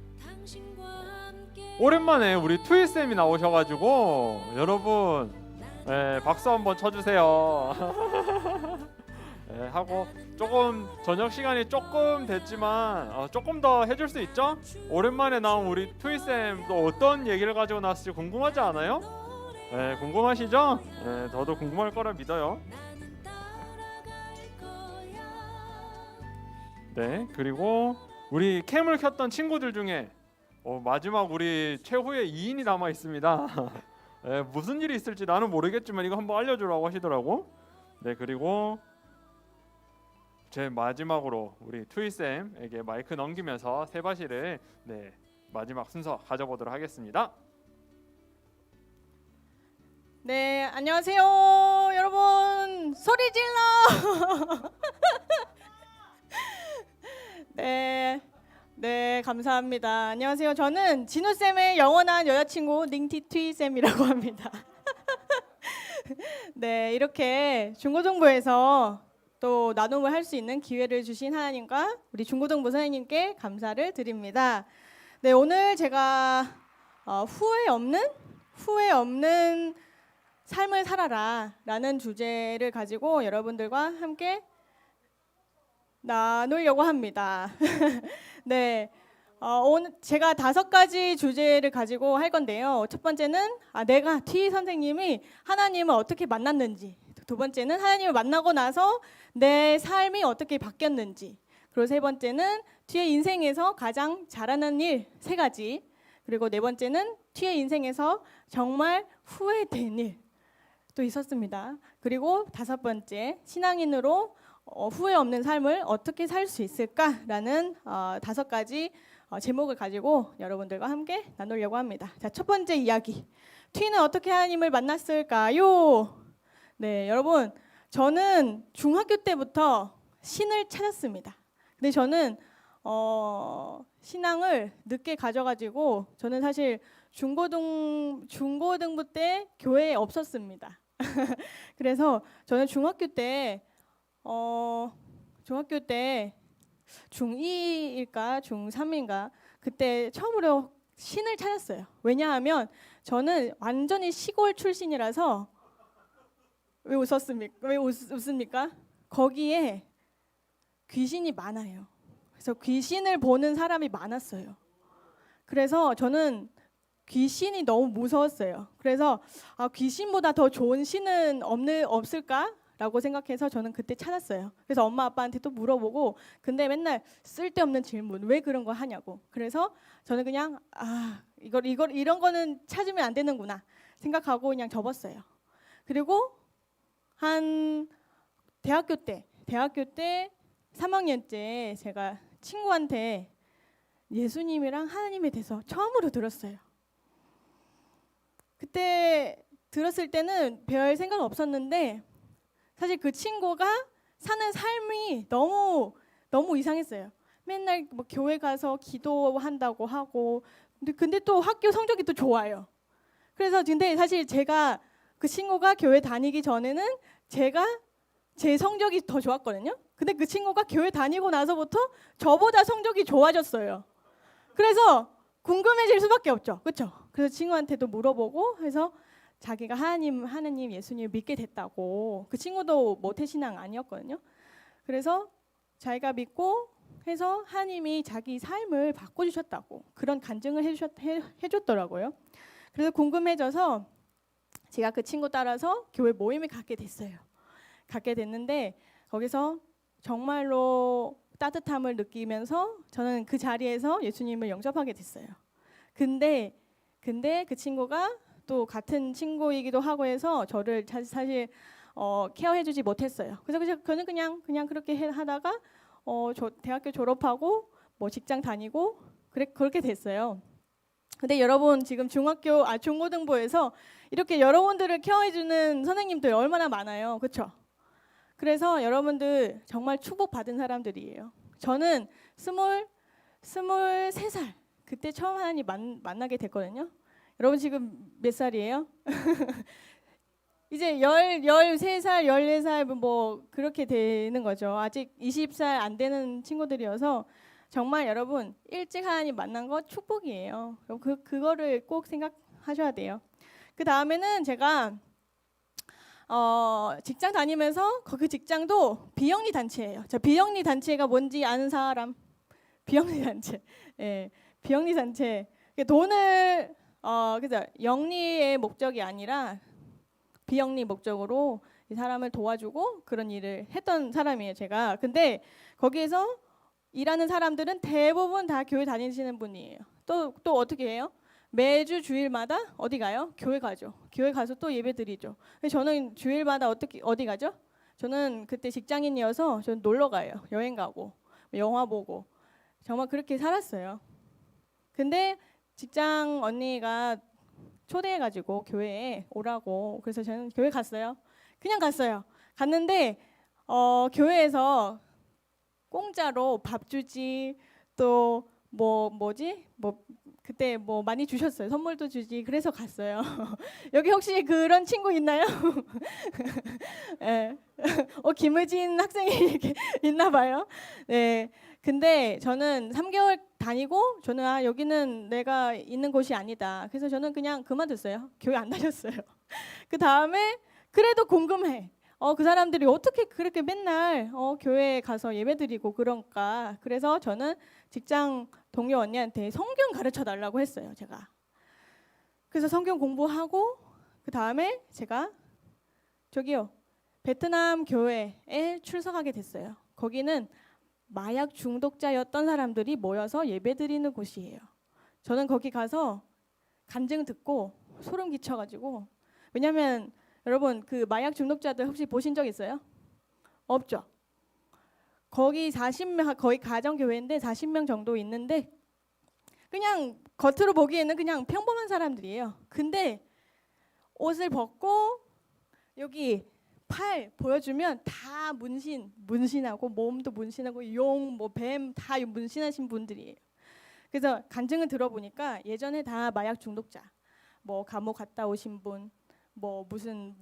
오랜만에 우리 투이 쌤이 나오셔가지고 여러분 네, 박수 한번 쳐주세요. 네, 하고 조금 저녁 시간이 조금 됐지만 조금 더 해줄 수 있죠? 오랜만에 나온 우리 투이쌤 또 어떤 얘기를 가지고 나왔을지 궁금하지 않아요? 네, 궁금하시죠? 네, 저도 궁금할 거라 믿어요. 나는 따라갈 거야. 네, 그리고 우리 캠을 켰던 친구들 중에 마지막 우리 최후의 2인이 남아 있습니다. 네, 무슨 일이 있을지 나는 모르겠지만 이거 한번 알려주라고 하시더라고. 네, 그리고 제 마지막으로 우리 투이쌤에게 마이크 넘기면서 세바시를 네, 마지막 순서 가져보도록 하겠습니다. 네, 안녕하세요, 여러분. 소리 질러. 네, 감사합니다. 안녕하세요. 저는 진우 쌤의 영원한 여자친구 닝티트이 쌤이라고 합니다. 네, 이렇게 중고등부에서 또 나눔을 할 수 있는 기회를 주신 하나님과 우리 중고등부 선생님께 감사를 드립니다. 네, 오늘 제가 후회 없는 삶을 살아라라는 주제를 가지고 여러분들과 함께 나누려고 합니다. 네, 오늘 제가 5가지 주제를 가지고 할 건데요. 첫 번째는 내가 T 선생님이 하나님을 어떻게 만났는지, 두 번째는 하나님을 만나고 나서 내 삶이 어떻게 바뀌었는지, 그리고 세 번째는 T의 인생에서 가장 잘하는 일 3가지, 그리고 네 번째는 T의 인생에서 정말 후회된 일 또 있었습니다. 그리고 5번째, 신앙인으로 후회 없는 삶을 어떻게 살 수 있을까라는 5가지 제목을 가지고 여러분들과 함께 나누려고 합니다. 자, 첫 번째 이야기. T는 어떻게 하나님을 만났을까요? 네, 여러분, 저는 중학교 때부터 신을 찾았습니다. 근데 저는 신앙을 늦게 가져가지고 저는 사실 중고등부 때 교회에 없었습니다. 그래서 저는 중학교 때 중2일까 중3인가 그때 처음으로 신을 찾았어요. 왜냐하면 저는 완전히 시골 출신이라서 왜 웃습니까? 거기에 귀신이 많아요. 그래서 귀신을 보는 사람이 많았어요. 그래서 저는 귀신이 너무 무서웠어요. 그래서 귀신보다 더 좋은 신은 없을까라고 생각해서 저는 그때 찾았어요. 그래서 엄마 아빠한테 또 물어보고, 근데 맨날 쓸데없는 질문, 왜 그런 거 하냐고. 그래서 저는 그냥 이런 거는 찾으면 안 되는구나 생각하고 그냥 접었어요. 그리고 한 대학교 때 3학년째 제가 친구한테 예수님이랑 하나님에 대해서 처음으로 들었어요. 그때 들었을 때는 별 생각 없었는데 사실 그 친구가 사는 삶이 너무 이상했어요. 맨날 뭐 교회 가서 기도한다고 하고 근데 또 학교 성적이 또 좋아요. 그래서 근데 사실 제가 그 친구가 교회 다니기 전에는 제 성적이 더 좋았거든요. 근데 그 친구가 교회 다니고 나서부터 저보다 성적이 좋아졌어요. 그래서 궁금해질 수밖에 없죠. 그렇죠? 그래서 친구한테도 물어보고 해서 자기가 하나님, 예수님을 믿게 됐다고. 그 친구도 모태신앙 아니었거든요. 그래서 자기가 믿고 해서 하나님이 자기 삶을 바꿔주셨다고 그런 간증을 해줬더라고요. 그래서 궁금해져서 제가 그 친구 따라서 교회 모임에 갖게 됐는데 거기서 정말로 따뜻함을 느끼면서 저는 그 자리에서 예수님을 영접하게 됐어요. 근데 그 친구가 또 같은 친구이기도 하고 해서 저를 사실 케어해주지 못했어요. 그래서 저는 그냥 그렇게 하다가 대학교 졸업하고 뭐 직장 다니고 그렇게 됐어요. 근데 여러분 지금 중고등부에서 이렇게 여러분들을 케어해주는 선생님들 얼마나 많아요, 그렇죠? 그래서 여러분들 정말 축복받은 사람들이에요. 저는 23살 그때 처음 하나님 만나게 됐거든요. 여러분 지금 몇 살이에요? 이제 13살, 14살 뭐 그렇게 되는 거죠. 아직 20살 안 되는 친구들이어서 정말 여러분 일찍 하나님 만난 거 축복이에요. 그거를 꼭 생각하셔야 돼요. 그 다음에는 제가 직장 다니면서 그 직장도 비영리 단체예요. 자, 비영리 단체가 뭔지 아는 사람? 비영리 단체. 예, 비영리 단체. 돈을 그죠? 영리의 목적이 아니라 비영리 목적으로 이 사람을 도와주고 그런 일을 했던 사람이에요, 제가. 근데 거기에서 일하는 사람들은 대부분 다 교회 다니시는 분이에요. 또 어떻게 해요? 매주 주일마다 어디 가요? 교회 가죠. 교회 가서 또 예배 드리죠. 저는 주일마다 어디 가죠? 저는 그때 직장인이어서 저는 놀러 가요. 여행 가고 영화 보고 정말 그렇게 살았어요. 근데 직장 언니가 초대해가지고 교회에 오라고 그래서 저는 교회 갔어요. 그냥 갔어요. 갔는데 교회에서 공짜로 밥 주지 또 그때 많이 주셨어요. 선물도 주지. 그래서 갔어요. 여기 혹시 그런 친구 있나요? 네. 김의진 학생이 이렇게 있나 봐요. 네. 근데 저는 3개월 다니고 저는 여기는 내가 있는 곳이 아니다. 그래서 저는 그냥 그만뒀어요. 교회 안 다녔어요. 그 다음에 그래도 궁금해. 그 사람들이 어떻게 그렇게 맨날 교회에 가서 예배드리고 그런가. 그래서 저는 직장 동료 언니한테 성경 가르쳐 달라고 했어요, 제가. 그래서 성경 공부하고 그 다음에 제가 베트남 교회에 출석하게 됐어요. 거기는 마약 중독자였던 사람들이 모여서 예배드리는 곳이에요. 저는 거기 가서 간증 듣고 소름 끼쳐가지고 왜냐하면 여러분 그 마약 중독자들 혹시 보신 적 있어요? 없죠. 거기 40명 거의 가정교회인데 40명 정도 있는데 그냥 겉으로 보기에는 그냥 평범한 사람들이에요. 근데 옷을 벗고 여기 팔 보여주면 다 문신하고 몸도 문신하고 용, 뱀 다 문신하신 분들이에요. 그래서 간증을 들어보니까 예전에 다 마약 중독자, 감옥 갔다 오신 분, 무슨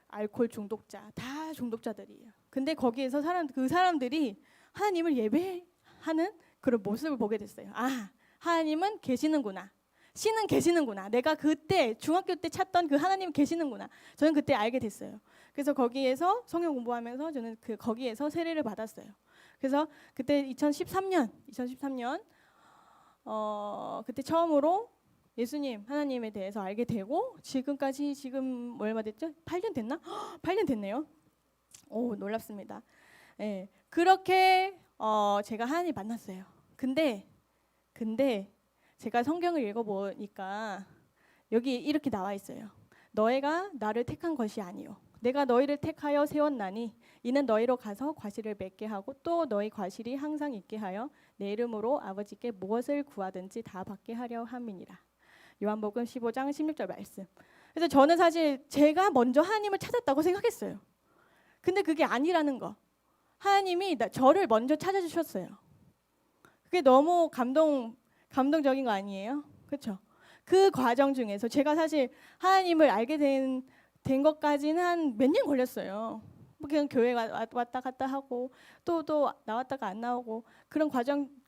알코올 중독자 다 중독자들이에요. 근데 거기에서 그 사람들이 하나님을 예배하는 그런 모습을 보게 됐어요. 아, 하나님은 계시는구나. 신은 계시는구나. 내가 그때 중학교 때 찾던 그 하나님 계시는구나. 저는 그때 알게 됐어요. 그래서 거기에서 성경 공부하면서 저는 거기에서 세례를 받았어요. 그래서 그때 2013년 그때 처음으로 예수님, 하나님에 대해서 알게 되고 지금까지 지금 얼마 됐죠? 8년 됐나? 8년 됐네요. 오, 놀랍습니다. 네, 그렇게 제가 하나님 만났어요. 근데 제가 성경을 읽어보니까 여기 이렇게 나와 있어요. 너희가 나를 택한 것이 아니요 내가 너희를 택하여 세웠나니 이는 너희로 가서 과실을 맺게 하고 또 너희 과실이 항상 있게 하여 내 이름으로 아버지께 무엇을 구하든지 다 받게 하려 함이니라. 요한복음 15장 16절 말씀. 그래서 저는 사실 제가 먼저 하나님을 찾았다고 생각했어요. 근데 그게 아니라는 거. 하나님이 저를 먼저 찾아주셨어요. 그게 너무 감동적인 거 아니에요? 그렇죠? 그 과정 중에서 제가 사실 하나님을 알게 된 것까지는 한 몇 년 걸렸어요. 그냥 교회 왔다 갔다 하고 또 나왔다가 안 나오고 그런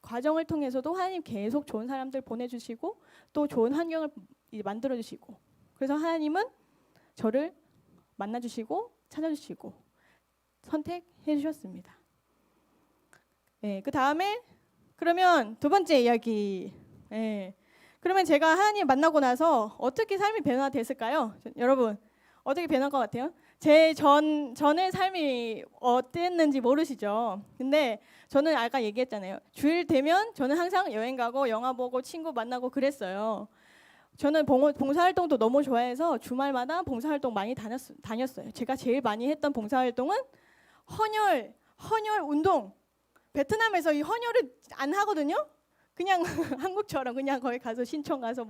과정을 통해서도 하나님 계속 좋은 사람들 보내주시고 또 좋은 환경을 만들어주시고 그래서 하나님은 저를 만나주시고 찾아주시고 선택해 주셨습니다. 네, 그 다음에 그러면 두 번째 이야기. 네, 그러면 제가 하나님 만나고 나서 어떻게 삶이 변화됐을까요? 여러분 어떻게 변한 것 같아요? 제 전의 삶이 어땠는지 모르시죠? 근데 저는 아까 얘기했잖아요. 주일 되면 저는 항상 여행 가고 영화 보고 친구 만나고 그랬어요. 저는 봉사활동도 너무 좋아해서 주말마다 봉사활동 많이 다녔어요. 제가 제일 많이 했던 봉사활동은 헌혈 운동. 베트남에서 이 헌혈을 안 하거든요. 그냥 한국처럼 그냥 거기 가서 신청 가서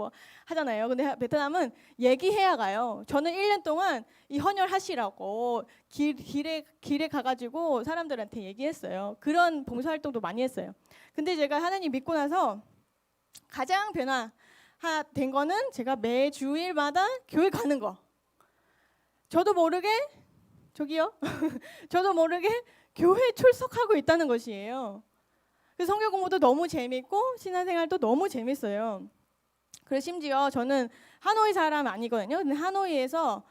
하잖아요. 근데 베트남은 얘기해야 가요. 저는 1년 동안 이 헌혈 하시라고 길에 가가지고 사람들한테 얘기했어요. 그런 봉사활동도 많이 했어요. 근데 제가 하나님 믿고 나서 가장 변화된 거는 제가 매주일마다 교회 가는 거. 저도 모르게 저도 모르게 교회에 출석하고 있다는 것이에요. 성경 공부도 너무 재밌고 신앙생활도 너무 재밌어요. 그래서 심지어 저는 하노이 사람 아니거든요. 근데 하노이에서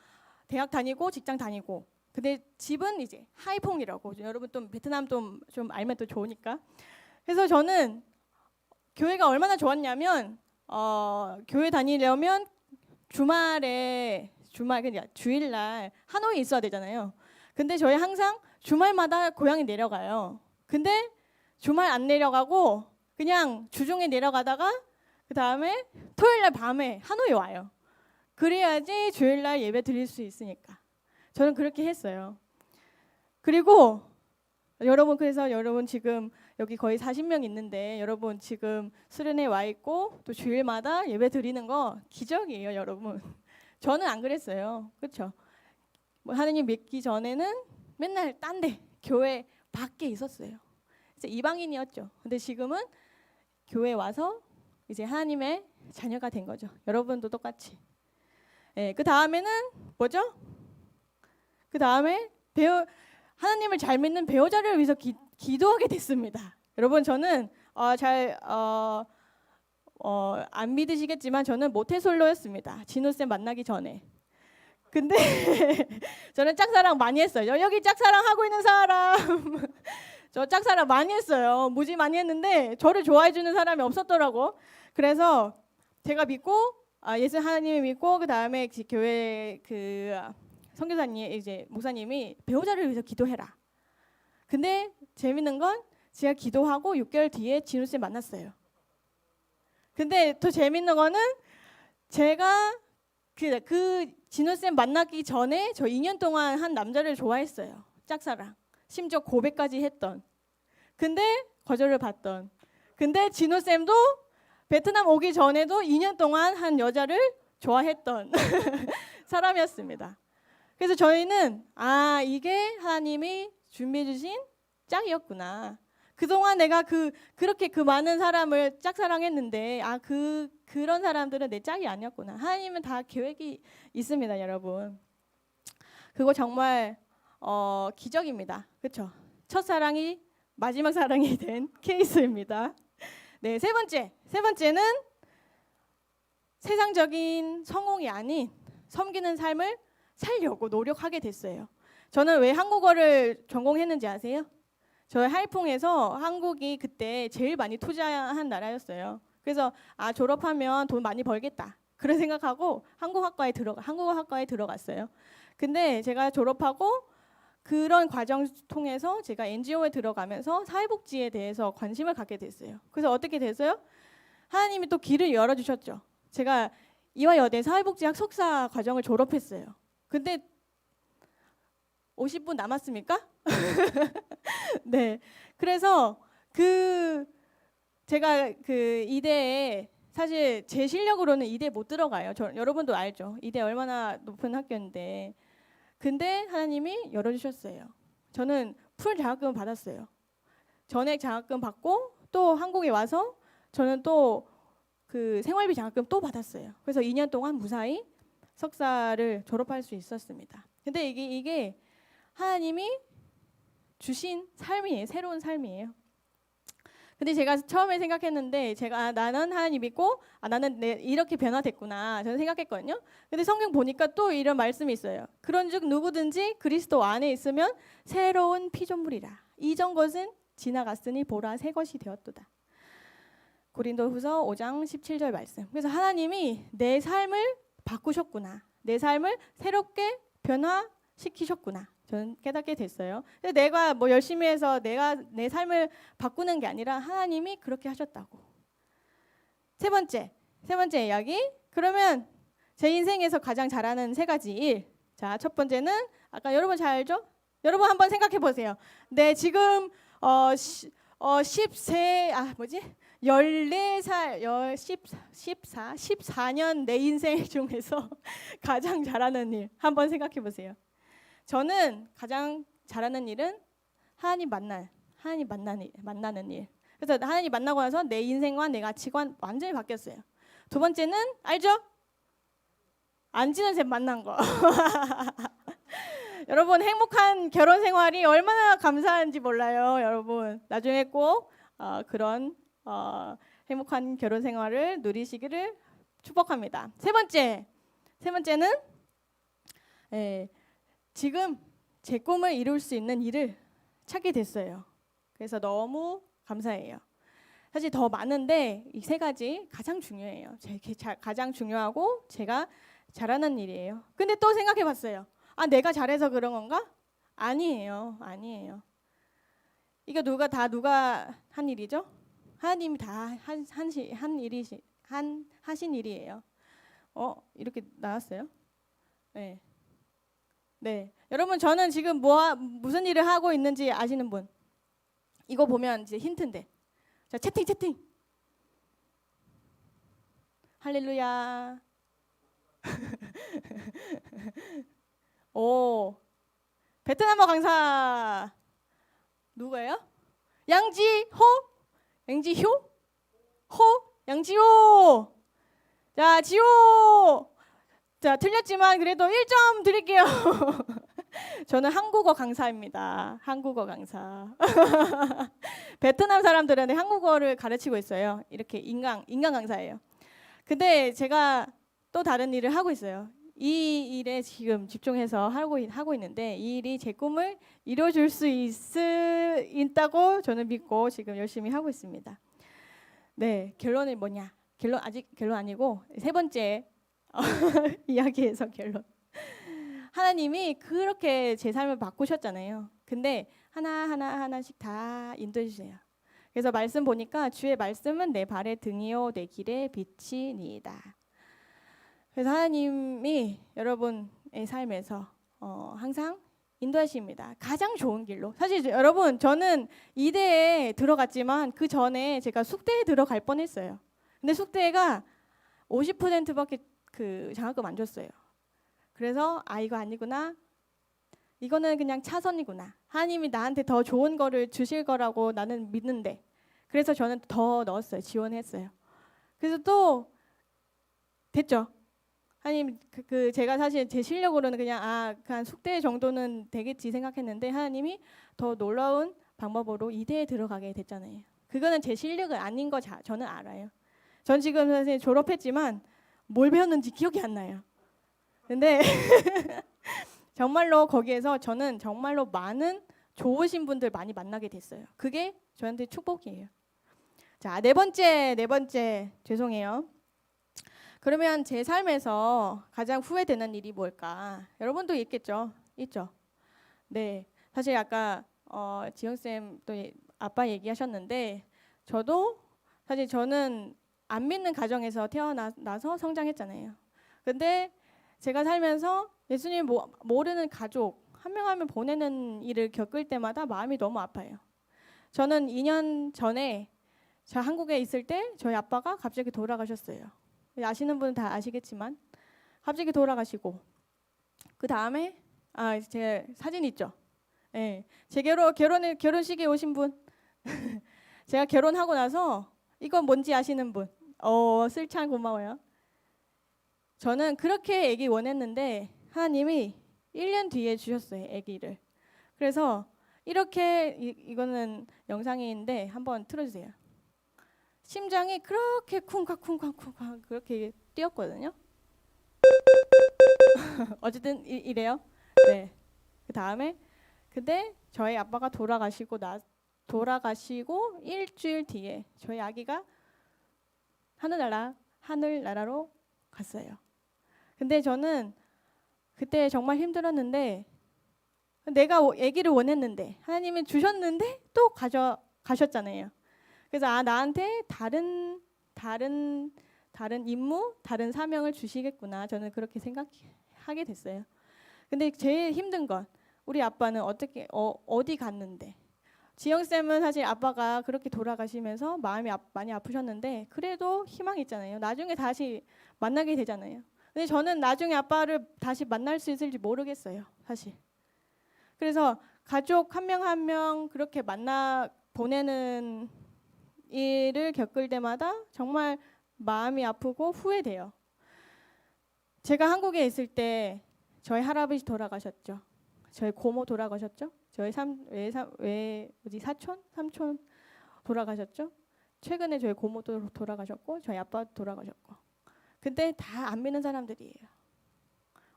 대학 다니고 직장 다니고. 근데 집은 이제 하이퐁이라고. 여러분 또 베트남 좀 알면 또 좋으니까. 그래서 저는 교회가 얼마나 좋았냐면 교회 다니려면 주일날 하노이에 있어야 되잖아요. 근데 저희 항상 주말마다 고향에 내려가요. 근데 주말 안 내려가고 그냥 주중에 내려가다가 그 다음에 토요일날 밤에 하노이 와요. 그래야지 주일날 예배 드릴 수 있으니까. 저는 그렇게 했어요. 그리고 그래서 여러분 지금 여기 거의 40명 있는데 여러분 지금 수련회 와 있고 또 주일마다 예배 드리는 거 기적이에요, 여러분. 저는 안 그랬어요. 그렇죠? 뭐 하느님 믿기 전에는 맨날 딴 데 교회 밖에 있었어요. 이제 이방인이었죠. 근데 지금은 교회 와서 이제 하나님의 자녀가 된 거죠. 여러분도 똑같이. 예, 그 다음에는 뭐죠? 그 다음에 하나님을 잘 믿는 배우자를 위해서 기도하게 됐습니다. 여러분 저는 안 믿으시겠지만 저는 모태솔로였습니다. 진우쌤 만나기 전에. 근데 저는 짝사랑 많이 했어요. 여기 짝사랑 하고 있는 사람 저 짝사랑 많이 했어요. 무지 많이 했는데 저를 좋아해 주는 사람이 없었더라고. 그래서 제가 믿고 예수 하나님을 믿고 그 다음에 교회 그 선교사님 이제 목사님이 배우자를 위해서 기도해라. 근데 재밌는 건 제가 기도하고 6개월 뒤에 진우쌤 만났어요. 근데 더 재밌는 거는 제가 그 진우쌤 만나기 전에 저 2년 동안 한 남자를 좋아했어요. 짝사랑. 심지어 고백까지 했던. 근데 거절을 받던. 근데 진우쌤도 베트남 오기 전에도 2년 동안 한 여자를 좋아했던 사람이었습니다. 그래서 저희는 이게 하나님이 준비해 주신 짝이었구나. 그동안 내가 그렇게 그 많은 사람을 짝사랑했는데 그런 사람들은 내 짝이 아니었구나. 하나님은 다 계획이 있습니다, 여러분. 그거 정말 기적입니다. 그렇죠? 첫사랑이 마지막 사랑이 된 케이스입니다. 네, 세 번째는 세상적인 성공이 아닌 섬기는 삶을 살려고 노력하게 됐어요. 저는 왜 한국어를 전공했는지 아세요? 저희 하이퐁에서 한국이 그때 제일 많이 투자한 나라였어요. 그래서 졸업하면 돈 많이 벌겠다. 그런 생각하고 한국어 학과에 들어갔어요. 근데 제가 졸업하고 그런 과정 통해서 제가 NGO에 들어가면서 사회복지에 대해서 관심을 갖게 됐어요. 그래서 어떻게 됐어요? 하나님이 또 길을 열어주셨죠. 제가 이화여대 사회복지학 석사 과정을 졸업했어요. 근데 50분 남았습니까? 네. 그래서 제가 이대에 사실 제 실력으로는 이대 못 들어가요. 여러분도 알죠. 이대 얼마나 높은 학교인데. 근데 하나님이 열어주셨어요. 저는 풀 자격금 받았어요. 전액 자격금 받고 또 한국에 와서 저는 또 그 생활비 자격금 또 받았어요. 그래서 2년 동안 무사히 석사를 졸업할 수 있었습니다. 근데 이게 하나님이 주신 삶이에요. 새로운 삶이에요. 근데 제가 처음에 생각했는데 나는 하나님 믿고 나는 이렇게 변화됐구나 저는 생각했거든요. 근데 성경 보니까 또 이런 말씀이 있어요. 그런즉 누구든지 그리스도 안에 있으면 새로운 피조물이라. 이전 것은 지나갔으니 보라 새 것이 되었도다. 고린도후서 5장 17절 말씀. 그래서 하나님이 내 삶을 바꾸셨구나. 내 삶을 새롭게 변화시키셨구나. 저는 깨닫게 됐어요. 내가 뭐 열심히 해서 내가 내 삶을 바꾸는 게 아니라 하나님이 그렇게 하셨다고. 세 번째 이야기. 그러면 제 인생에서 가장 잘하는 세 가지 일. 자, 첫 번째는 아까 여러분 잘 알죠? 여러분 한번 생각해 보세요. 네, 지금 14년 내 인생 중에서 가장 잘하는 일 한번 생각해 보세요. 저는 가장 잘하는 일은 하나님 만나는 일. 그래서 하나님 만나고 나서 내 인생과 내 가치관 완전히 바뀌었어요. 두 번째는 알죠? 안지는 쌤 만난 거. 여러분 행복한 결혼 생활이 얼마나 감사한지 몰라요, 여러분. 나중에 꼭 그런 행복한 결혼 생활을 누리시기를 축복합니다. 세 번째는 예, 지금 제 꿈을 이룰 수 있는 일을 찾게 됐어요. 그래서 너무 감사해요. 사실 더 많은데 이 세 가지 가장 중요해요. 가장 중요하고 제가 잘하는 일이에요. 근데 또 생각해봤어요. 아, 내가 잘해서 그런 건가? 아니에요, 아니에요. 이거 누가 한 일이죠? 하나님이 다 하신 일이에요. 이렇게 나왔어요? 네. 네. 여러분, 저는 지금 무슨 일을 하고 있는지 아시는 분? 이거 보면 이제 힌트인데. 자, 채팅. 할렐루야. 오. 베트남어 강사. 누구예요? 양지호? 양지호. 자, 지호. 자, 틀렸지만 그래도 1점 드릴게요. 저는 한국어 강사입니다. 한국어 강사. 베트남 사람들은 한국어를 가르치고 있어요. 이렇게 인강 강사예요. 근데 제가 또 다른 일을 하고 있어요. 이 일에 지금 집중해서 하고 있는데 이 일이 제 꿈을 이뤄줄 수 있다고 저는 믿고 지금 열심히 하고 있습니다. 네, 결론이 뭐냐? 아직 결론 아니고 세 번째 이야기에서 결론. 하나님이 그렇게 제 삶을 바꾸셨잖아요. 근데 하나씩 다 인도해 주세요. 그래서 말씀 보니까 주의 말씀은 내 발의 등이요 내 길의 빛이니이다. 그래서 하나님이 여러분의 삶에서 항상 인도하십니다. 가장 좋은 길로. 사실 여러분, 저는 이대에 들어갔지만 그 전에 제가 숙대에 들어갈 뻔했어요. 근데 숙대가 50%밖에 그 장학금 안 줬어요. 그래서 이거 아니구나. 이거는 그냥 차선이구나. 하나님이 나한테 더 좋은 거를 주실 거라고 나는 믿는데. 그래서 저는 더 넣었어요. 지원했어요. 그래서 또 됐죠. 하나님 제가 사실 제 실력으로는 그냥 그냥 숙대 정도는 되겠지 생각했는데 하나님이 더 놀라운 방법으로 이대에 들어가게 됐잖아요. 그거는 제 실력은 아닌 거 저는 알아요. 전 지금 사실 졸업했지만 뭘 배웠는지 기억이 안 나요. 근데 정말로 거기에서 저는 정말로 많은 좋으신 분들 많이 만나게 됐어요. 그게 저한테 축복이에요. 자, 네 번째 죄송해요. 그러면 제 삶에서 가장 후회되는 일이 뭘까? 여러분도 있겠죠? 있죠? 네, 사실 아까 지영쌤 또 아빠 얘기하셨는데 저도 사실 저는 안 믿는 가정에서 태어나서 성장했잖아요. 근데 제가 살면서 예수님 모르는 가족 한 명 한 명 보내는 일을 겪을 때마다 마음이 너무 아파요. 저는 2년 전에 저 한국에 있을 때 저희 아빠가 갑자기 돌아가셨어요. 아시는 분은 다 아시겠지만 갑자기 돌아가시고 그 다음에 제 사진 있죠. 네, 제 결혼식에 오신 분 제가 결혼하고 나서 이건 뭔지 아시는 분 슬찬 고마워요. 저는 그렇게 아기 원했는데 하나님이 1년 뒤에 주셨어요. 아기를. 그래서 이렇게 이거는 영상인데 한번 틀어주세요. 심장이 그렇게 쿵쾅쿵쾅쿵쾅 그렇게 뛰었거든요. 어쨌든 이래요. 네. 그 다음에 근데 저희 아빠가 돌아가시고 일주일 뒤에 저희 아기가 하늘나라로 갔어요. 근데 저는 그때 정말 힘들었는데 내가 아기를 원했는데 하나님이 주셨는데 또 가셨잖아요. 그래서 나한테 다른 임무, 다른 사명을 주시겠구나. 저는 그렇게 생각하게 됐어요. 근데 제일 힘든 건 우리 아빠는 어디 갔는데 지영 쌤은 사실 아빠가 그렇게 돌아가시면서 마음이 많이 아프셨는데 그래도 희망이 있잖아요. 나중에 다시 만나게 되잖아요. 근데 저는 나중에 아빠를 다시 만날 수 있을지 모르겠어요, 사실. 그래서 가족 한 명 한 명 그렇게 보내는 일을 겪을 때마다 정말 마음이 아프고 후회돼요. 제가 한국에 있을 때 저희 할아버지 돌아가셨죠. 저희 고모 돌아가셨죠. 저희 삼촌 돌아가셨죠. 최근에 저희 고모도 돌아가셨고 저희 아빠 돌아가셨고. 근데 다 안 믿는 사람들이에요.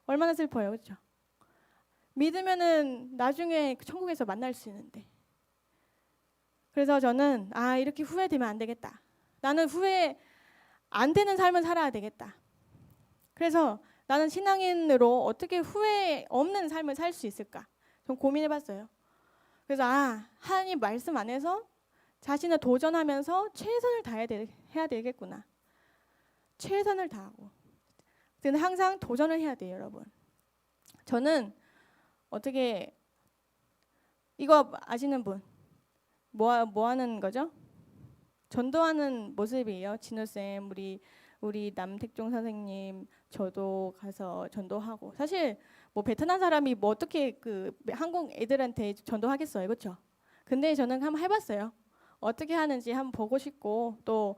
얼마나 슬퍼요, 그렇죠? 믿으면은 나중에 천국에서 만날 수 있는데. 그래서 저는 이렇게 후회되면 안 되겠다. 나는 후회 안 되는 삶을 살아야 되겠다. 그래서 나는 신앙인으로 어떻게 후회 없는 삶을 살 수 있을까? 좀 고민해봤어요. 그래서 하나님 말씀 안에서 자신을 도전하면서 최선을 해야 되겠구나. 최선을 다하고. 근데 항상 도전을 해야 돼요, 여러분. 저는 어떻게 이거 아시는 분? 뭐 하는 거죠? 전도하는 모습이에요. 진우 쌤, 우리 남택종 선생님, 저도 가서 전도하고. 사실 뭐 베트남 사람이 뭐 어떻게 그 한국 애들한테 전도하겠어요, 그렇죠? 근데 저는 한번 해봤어요. 어떻게 하는지 한번 보고 싶고 또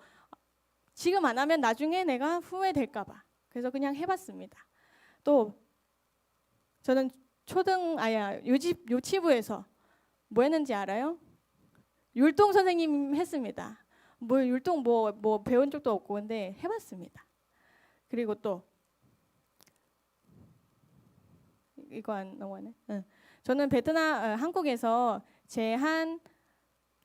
지금 안 하면 나중에 내가 후회될까봐. 그래서 그냥 해봤습니다. 또 저는 유치부에서 뭐 했는지 알아요? 율동 선생님 했습니다. 뭐 율동 뭐 배운 적도 없고 근데 해봤습니다. 그리고 또 이거 안 넘어가네. 저는 한국에서 제한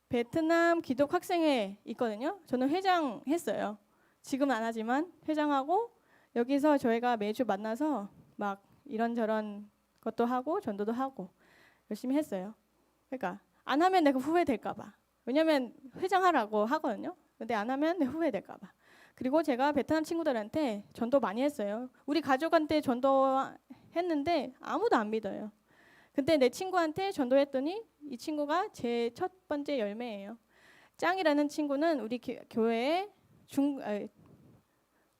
베트남 기독 학생회 있거든요. 저는 회장했어요. 지금은 안 하지만 회장하고 여기서 저희가 매주 만나서 막 이런저런 것도 하고 전도도 하고 열심히 했어요. 그러니까 안 하면 내가 후회될까 봐. 왜냐면 회장하라고 하거든요. 근데 안 하면 내가 후회될까 봐. 그리고 제가 베트남 친구들한테 전도 많이 했어요. 우리 가족한테 전도했는데 아무도 안 믿어요. 근데 내 친구한테 전도했더니 이 친구가 제 첫 번째 열매예요. 짱이라는 친구는 우리 교회에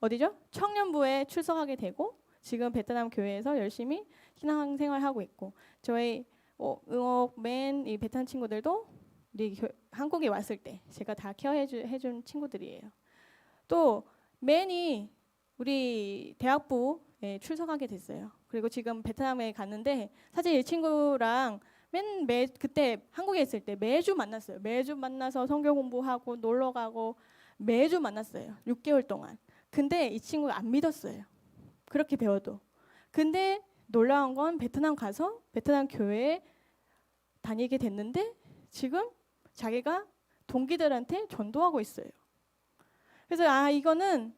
어디죠? 청년부에 출석하게 되고 지금 베트남 교회에서 열심히 신앙생활하고 있고 저희 응옥맨 이 베트남 친구들도 우리 한국에 왔을 때 제가 다 케어해준 친구들이에요. 또 맨이 우리 대학부에 출석하게 됐어요. 그리고 지금 베트남에 갔는데 사실 이 친구랑 그때 한국에 있을 때 매주 만났어요. 매주 만나서 성경 공부하고 놀러 가고 매주 만났어요. 6개월 동안. 근데 이 친구가 안 믿었어요. 그렇게 배워도. 근데 놀라운 건 베트남 가서 베트남 교회에 다니게 됐는데 지금 자기가 동기들한테 전도하고 있어요. 그래서 이거는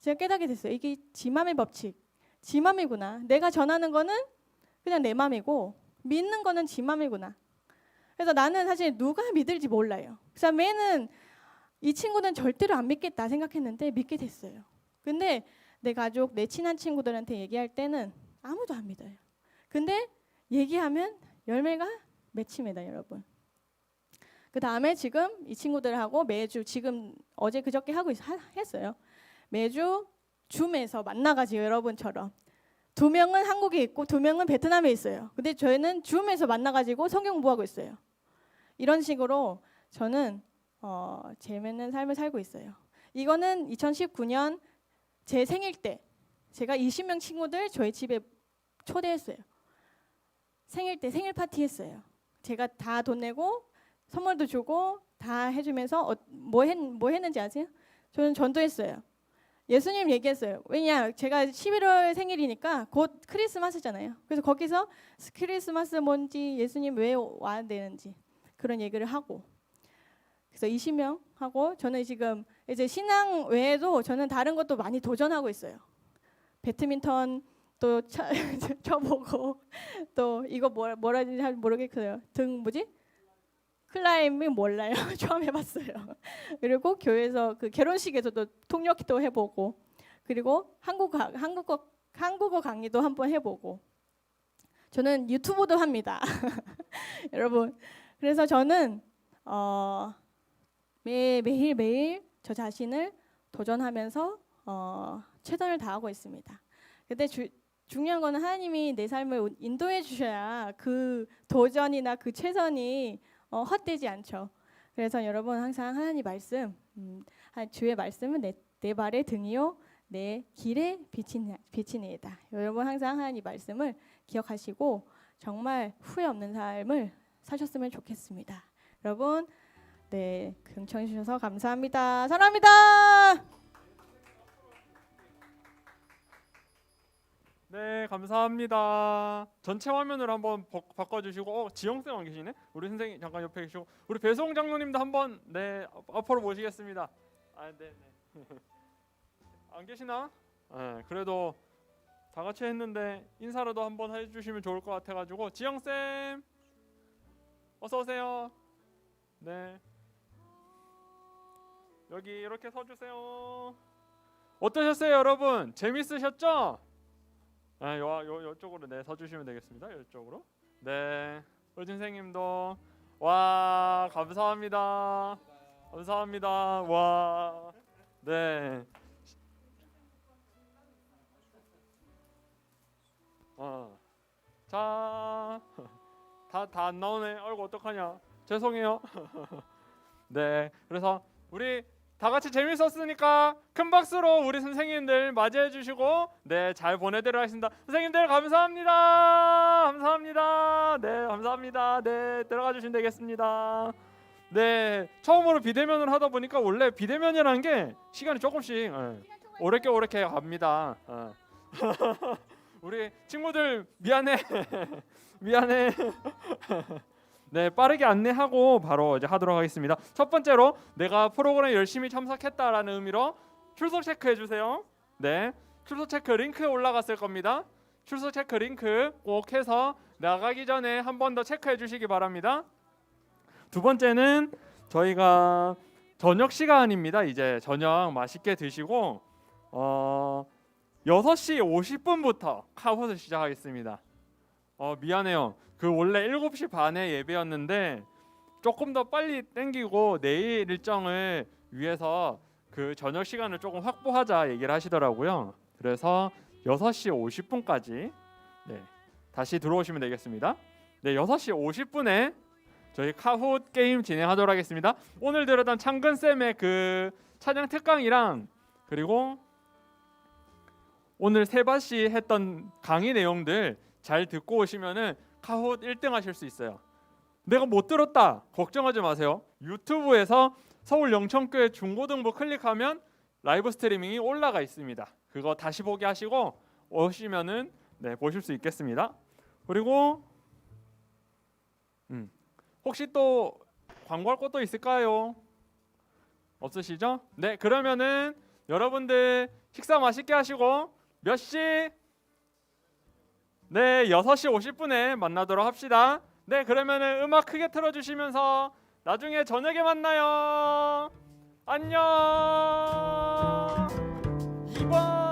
제가 깨닫게 됐어요. 이게 지 맘의 법칙. 지 맘이구나. 내가 전하는 거는 그냥 내 맘이고 믿는 거는 지 맘이구나. 그래서 나는 사실 누가 믿을지 몰라요. 그래서 맨은 이 친구는 절대로 안 믿겠다 생각했는데 믿게 됐어요. 근데 내 가족, 내 친한 친구들한테 얘기할 때는 아무도 안 믿어요. 근데 얘기하면 열매가 맺힙니다, 여러분. 그 다음에 지금 이 친구들하고 매주 지금 어제 그저께 했어요. 매주 줌에서 만나가지고 여러분처럼 2명은 한국에 있고 2명은 베트남에 있어요. 근데 저희는 줌에서 만나가지고 성경 공부하고 있어요. 이런 식으로 저는 재밌는 삶을 살고 있어요. 이거는 2019년 제 생일 때 제가 20명 친구들 저희 집에 초대했어요. 생일 때 생일 파티 했어요. 제가 다 돈 내고 선물도 주고 다 해주면서 뭐 했는지 아세요? 저는 전도했어요. 예수님 얘기했어요. 왜냐 제가 11월 생일이니까 곧 크리스마스잖아요. 그래서 거기서 크리스마스 뭔지 예수님 왜 와야 되는지 그런 얘기를 하고 그래서 20명 하고 저는 지금 이제 신앙 외에도 저는 다른 것도 많이 도전하고 있어요. 배드민턴 또 쳐보고 또 이거 뭐라 하는지 잘 모르겠어요. 클라이밍 몰라요. 처음 해봤어요. 그리고 교회에서 그 결혼식에서도 통역도 해보고 그리고 한국어 강의도 한번 해보고 저는 유튜브도 합니다. 여러분 그래서 저는 매일 저 자신을 도전하면서 최선을 다하고 있습니다. 근데 중요한 거는 하나님이 내 삶을 인도해 주셔야 그 도전이나 그 최선이 헛되지 않죠. 그래서 여러분 항상 하나님 말씀, 주의 말씀은 내 발의 등이요 내 길에 빛이니이다. 여러분 항상 하나님 말씀을 기억하시고 정말 후회 없는 삶을 사셨으면 좋겠습니다. 여러분 경청해 주셔서 감사합니다. 사랑합니다. 네, 감사합니다. 전체 화면으로 한번 바꿔주시고, 지영쌤 안 계시네? 우리 선생님 잠깐 옆에 계시고, 우리 배송 장로님도 한번 네 앞으로 모시겠습니다. 아, 네, 네. 안 계시나? 네, 그래도 다 같이 했는데 인사라도 한번 해주시면 좋을 것 같아가지고, 지영쌤 어서 오세요. 네, 여기 이렇게 서주세요. 어떠셨어요, 여러분? 재밌으셨죠? 아, 요쪽으로 네 서주시면 되겠습니다. 이쪽으로. 네, 의진 선생님도 와 감사합니다. 감사합니다. 와, 네. 자, 다 안 나오네. 아이고 어떡하냐. 죄송해요. 네, 그래서 우리 다 같이 재밌었으니까 큰 박수로 우리 선생님들 맞이해 주시고 네, 잘 보내드리도록 하겠습니다. 선생님들 감사합니다. 감사합니다. 네, 감사합니다. 네, 들어가 주시면 되겠습니다. 네, 처음으로 비대면을 하다 보니까 원래 비대면이라는 게 시간이 조금씩 오래게 갑니다. 우리 친구들 미안해. 미안해. 네, 빠르게 안내하고 바로 이제 하도록 하겠습니다. 첫 번째로 내가 프로그램에 열심히 참석했다라는 의미로 출석 체크해 주세요. 네, 출석 체크 링크에 올라갔을 겁니다. 출석 체크 링크 꼭 해서 나가기 전에 한 번 더 체크해 주시기 바랍니다. 두 번째는 저희가 저녁 시간입니다. 이제 저녁 맛있게 드시고 6시 50분부터 카봇을 시작하겠습니다. 미안해요. 그 원래 7시 반에 예배였는데 조금 더 빨리 땡기고 내일 일정을 위해서 그 저녁 시간을 조금 확보하자 얘기를 하시더라고요. 그래서 6시 50분까지 네, 다시 들어오시면 되겠습니다. 네, 6시 50분에 저희 카훗 게임 진행하도록 하겠습니다. 오늘 들었던 창근쌤의 그 찬양 특강이랑 그리고 오늘 세바씨 했던 강의 내용들 잘 듣고 오시면은 카훗 1등 하실 수 있어요. 내가 못 들었다 걱정하지 마세요. 유튜브에서 서울 영천교회 중고등부 클릭하면 라이브 스트리밍이 올라가 있습니다. 그거 다시 보기 하시고 오시면은 네, 보실 수 있겠습니다. 그리고 혹시 또 광고할 것도 있을까요? 없으시죠? 네, 그러면은 여러분들 식사 맛있게 하시고 몇 시? 네, 6시 50분에 만나도록 합시다. 네, 그러면은 음악 크게 틀어주시면서 나중에 저녁에 만나요. 안녕. 2번